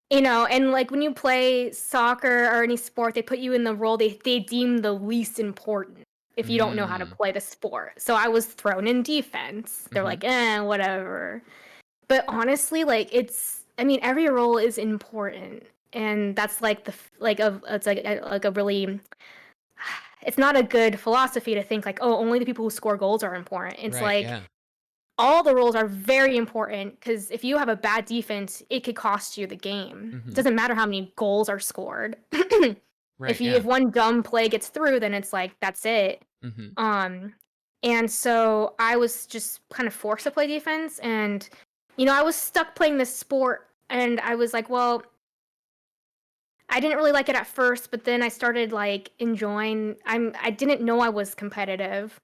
and like when you play soccer or any sport, they put you in the role they deem the least important if you don't know how to Mm. play the sport. So I was thrown in defense. They're Mm-hmm. like, whatever. But honestly, like I mean, every role is important, and that's like it's like a really it's not a good philosophy to think like, oh, only the people who score goals are important. It's Right. like Yeah. all the roles are very important because if you have a bad defense, it could cost you the game. It Hmm. doesn't matter how many goals are scored. Right. If Yeah. one dumb play gets through, then it's like that's it. Hmm. Um, and so I was just kind of forced to play defense, and I was stuck playing this sport, and I was like, well, I didn't really like it at first, but then I started like enjoying. I didn't know I was competitive.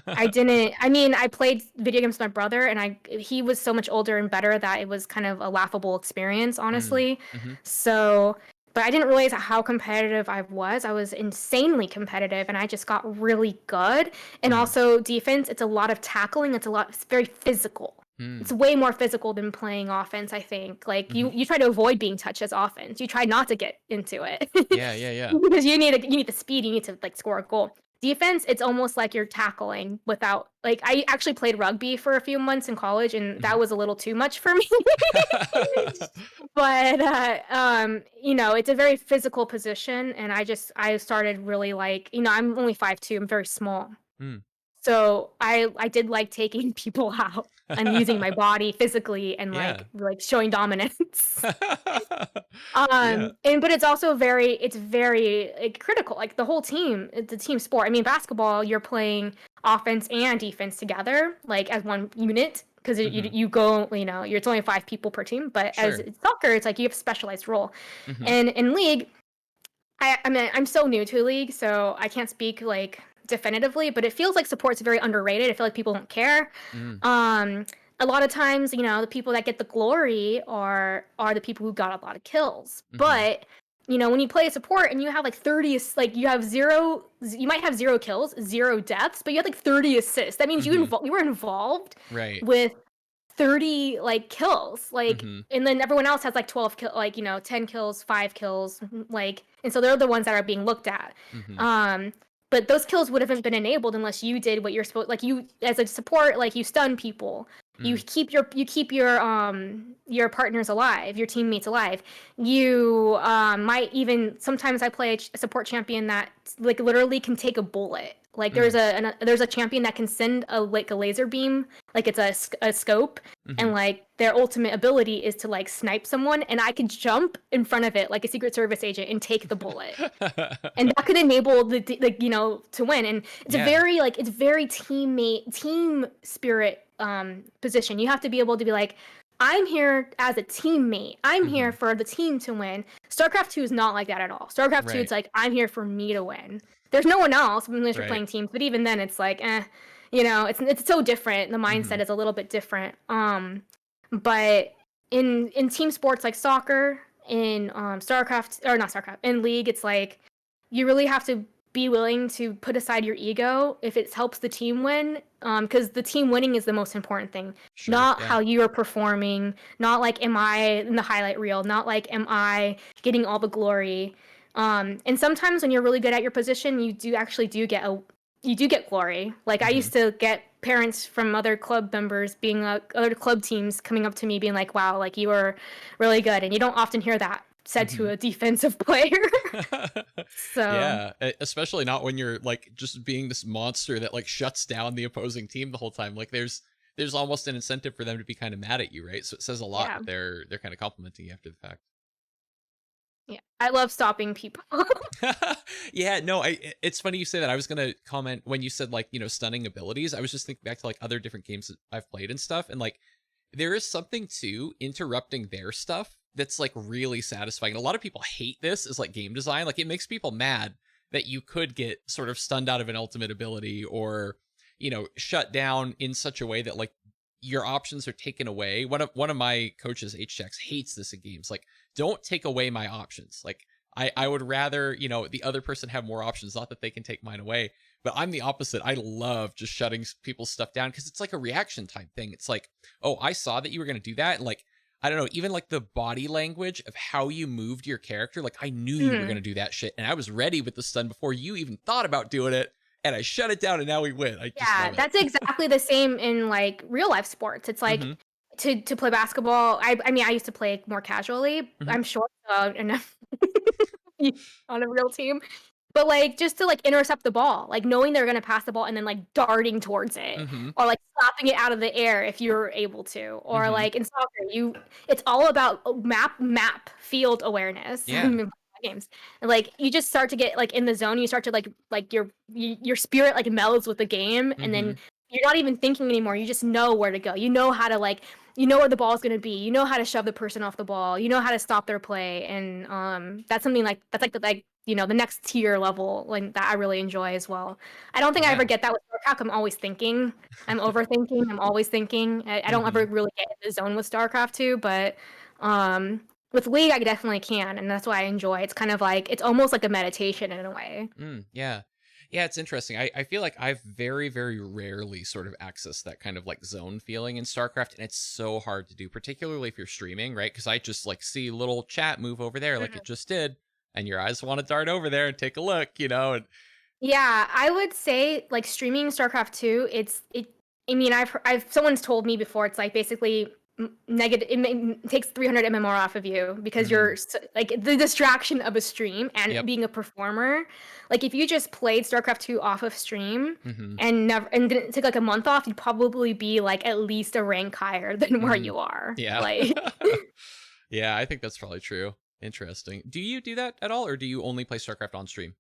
I didn't. I mean, I played video games with my brother, and he was so much older and better that it was kind of a laughable experience, Mm. honestly. Hmm. So, but I didn't realize how competitive I was. I was insanely competitive, and I just got really good. And Hmm. also defense, it's a lot of tackling. It's very physical. It's Mm. way more physical than playing offense, I think. Like Hmm. you try to avoid being touched as offense. You try not to get into it. Yeah. Yeah. Yeah. Because you need the speed, you need to like score a goal. Defense, it's almost like you're tackling without like I actually played rugby for a few months in college and Hmm. that was a little too much for me. But it's a very physical position and I started really like, I'm only 5'2", I'm very small. Mm. So I did like taking people out and using my body physically and Yeah. like showing dominance. Yeah. And but it's very like, critical. Like the whole team, it's a team sport. I mean, basketball, you're playing offense and defense together, like as one unit, because you Hmm. you go, it's only 5 people per team. But as Sure. soccer, it's like you have a specialized role. Hmm. And in league, I mean, I'm so new to league, so I can't speak like definitively, but it feels like support's very underrated. I feel like people don't care. Mm. Um, a lot of times, the people that get the glory are the people who got a lot of kills. Hmm. But when you play a support and you have like 30, like you have zero, you might have 0 kills, 0 deaths, but you had like 30 assists. That means Hmm. you were involved Right. with 30 like kills, like, Hmm. and then everyone else has like 10 kills, 5 kills, like, and so they're the ones that are being looked at. Hmm. um but those kills would have been enabled unless you did what you're supposed, like, you as a support, like, you stun people, you Mm. keep your partners alive, your teammates alive. You might even, sometimes I play a support champion that like literally can take a bullet. Like Mm. there's a champion that can send a laser beam, like it's a scope, Hmm. and like their ultimate ability is to like snipe someone, and I could jump in front of it like a Secret Service agent and take the bullet, and that could enable to win. And Yeah. it's very team spirit position. You have to be able to be like, I'm here as a teammate. I'm here Hmm. for the team to win. StarCraft 2 is not like that at all. StarCraft 2, Right. it's like, I'm here for me to win. There's no one else unless you're Right. playing teams, but even then it's like, it's so different. The Hmm. mindset is a little bit different. But in team sports like soccer, in StarCraft, or not StarCraft, in League, it's like you really have to be willing to put aside your ego if it helps the team win, because the team winning is the most important thing, Sure. not Yeah. how you are performing, not like am I in the highlight reel, not like am I getting all the glory. And sometimes when you're really good at your position, you do get glory. Like I Hmm. used to get parents from other club members being other club teams coming up to me being like, wow, like you were really good, and you don't often hear that said to Hmm. a defensive player. So Yeah, especially not when you're like just being this monster that like shuts down the opposing team the whole time. Like there's almost an incentive for them to be kind of mad at you, right? So it says a lot yeah, that they're kind of complimenting you after the fact. yeah, I love stopping people. Yeah, no, it's funny you say that. I was gonna comment when you said like, stunning abilities. I was just thinking back to like other different games that I've played and stuff, and like there is something to interrupting their stuff that's like really satisfying. And a lot of people hate this as like game design. Like it makes people mad that you could get sort of stunned out of an ultimate ability or, shut down in such a way that like your options are taken away. One of my coaches, HX, hates this in games. Like, don't take away my options. Like I would rather, the other person have more options, not that they can take mine away. But I'm the opposite. I love just shutting people's stuff down because it's like a reaction time thing. It's like, oh, I saw that you were going to do that. And like, I don't know, even like the body language of how you moved your character. Like, I knew you were going Mhm. to do that shit. And I was ready with the stun before you even thought about doing it. And I shut it down and now we win. I just Yeah, love it. that's exactly the same in like real life sports. It's like Hmm. to play basketball. I mean, I used to play more casually. Hmm. I'm short enough on a real team. But, like, just to, like, intercept the ball, like, knowing they're gonna pass the ball and then, like, darting towards it, Mhm. or, like, slapping it out of the air if you're able to, or, Mhm. like, in soccer, you it's all about, map field awareness Yeah. in games. And, like, you just start to get, like, in the zone, you start to, like, your spirit, like, melds with the game, and then Mhm. you're not even thinking anymore, you just know where to go. You know how to, like you know where the ball's gonna be, you know how to shove the person off the ball, you know how to stop their play, and, that's something like that's, like, the next tier level, like, that I really enjoy as well. I don't think I ever Yeah. get that with StarCraft. I'm always thinking. I'm overthinking, I'm always thinking. I don't ever Mhm. really get in the zone with StarCraft 2, but, um, with League, I definitely can, and that's why I enjoy. It's kind of like it's almost like a meditation in a way. Yeah. Yeah, it's interesting. I feel like I've very, very rarely sort of accessed that kind of like zone feeling in StarCraft, and it's so hard to do, particularly if you're streaming, right? Because I just like see little chat move over there like it Mhm. just did, and your eyes want to dart over there and take a look, and Yeah, I would say, like, streaming StarCraft 2, I mean, I've someone's told me before, it's, like, basically negative it takes 300 MMR off of you because mm, like, the distraction of a stream and yep. being a performer. Like, if you just played StarCraft 2 off of stream Mm-hmm. and didn't take, like, a month off, you'd probably be, like, at least a rank higher than where Mm, you are. yeah. Like Yeah, I think that's probably true. Interesting. Do you do that at all, or do you only play StarCraft on stream?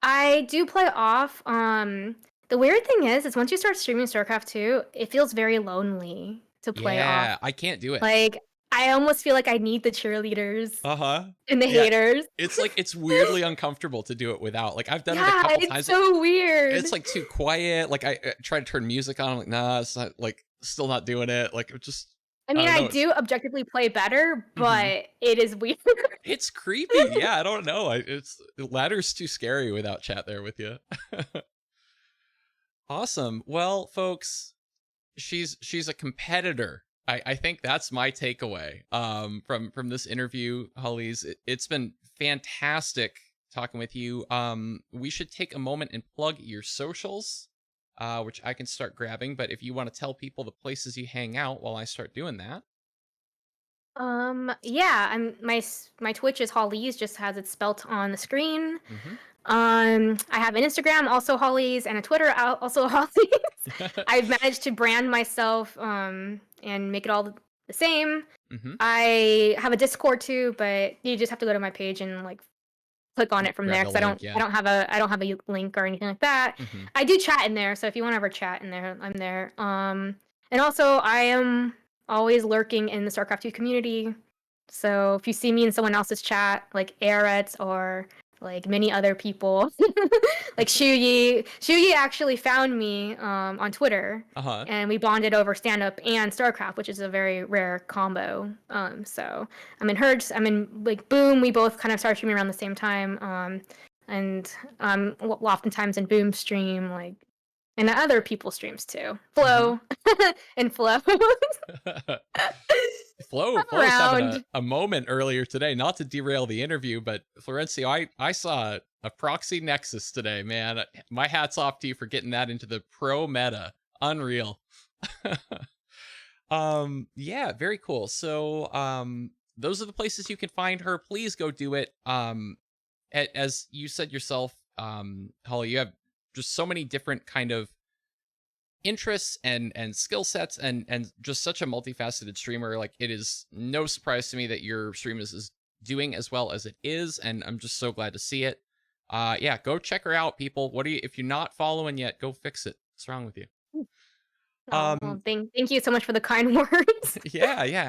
I do play off. The weird thing is once you start streaming StarCraft 2, it feels very lonely to play off. Yeah, I can't do it. Like, I almost feel like I need the cheerleaders Uh-huh. and the Yeah. haters. It's like it's weirdly uncomfortable to do it without. Like I've done it a Yeah, couple it's times. Like so weird. it's like too quiet. Like I try to turn music on. I'm like, nah, it's not like still not doing it. Like it just I I mean, don't I know. It's do objectively play better, mhm. but it is weird. It's creepy. Yeah, I don't know. It's ladder's too scary without chat there with you. Awesome. Well, folks, she's a competitor. I think that's my takeaway from this interview, Hollies. It's been fantastic talking with you. We should take a moment and plug your socials, which I can start grabbing. But if you want to tell people the places you hang out while I start doing that. Yeah, my Twitch is Holleeze, just has it spelt on the screen. Mm-hmm. I have an Instagram, also Hollies, and a Twitter, also Hollies. I've managed to brand myself, and make it all the same. Mm-hmm. I have a Discord too, but you just have to go to my page and, like, click on it from Grab there the because I link. don't I Yeah. don't have a I don't have a link or anything like that. Mm-hmm. I do chat in there, so if you want to ever chat in there, I'm there. And also I am always lurking in the StarCraft 2 community. So if you see me in someone else's chat, like Aretz or like many other people, like Shuyi actually found me on Twitter, Uh-huh. and we bonded over stand up and StarCraft, which is a very rare combo. So I'm in Hertz, I'm in like Boom. We both kind of started streaming around the same time. And oftentimes in Boom stream, like, and other people's streams too. Mm-hmm. Flow and Flow. I'm Flo's having around. a moment earlier today, not to derail the interview, but Florencio, I saw a proxy nexus today, man. My hat's off to you for getting that into the pro meta. Unreal. Yeah, very cool. So those are the places you can find her. Please go do it. As you said yourself, Holly, you have just so many different kind of interests and skill sets and just such a multifaceted streamer. Like it is no surprise to me that your stream is doing as well as it is, and I'm just so glad to see it. Yeah, go check her out, people. What are you if you're not following yet, go fix it. What's wrong with you? Oh, well, Um thank you so much for the kind words. yeah, yeah.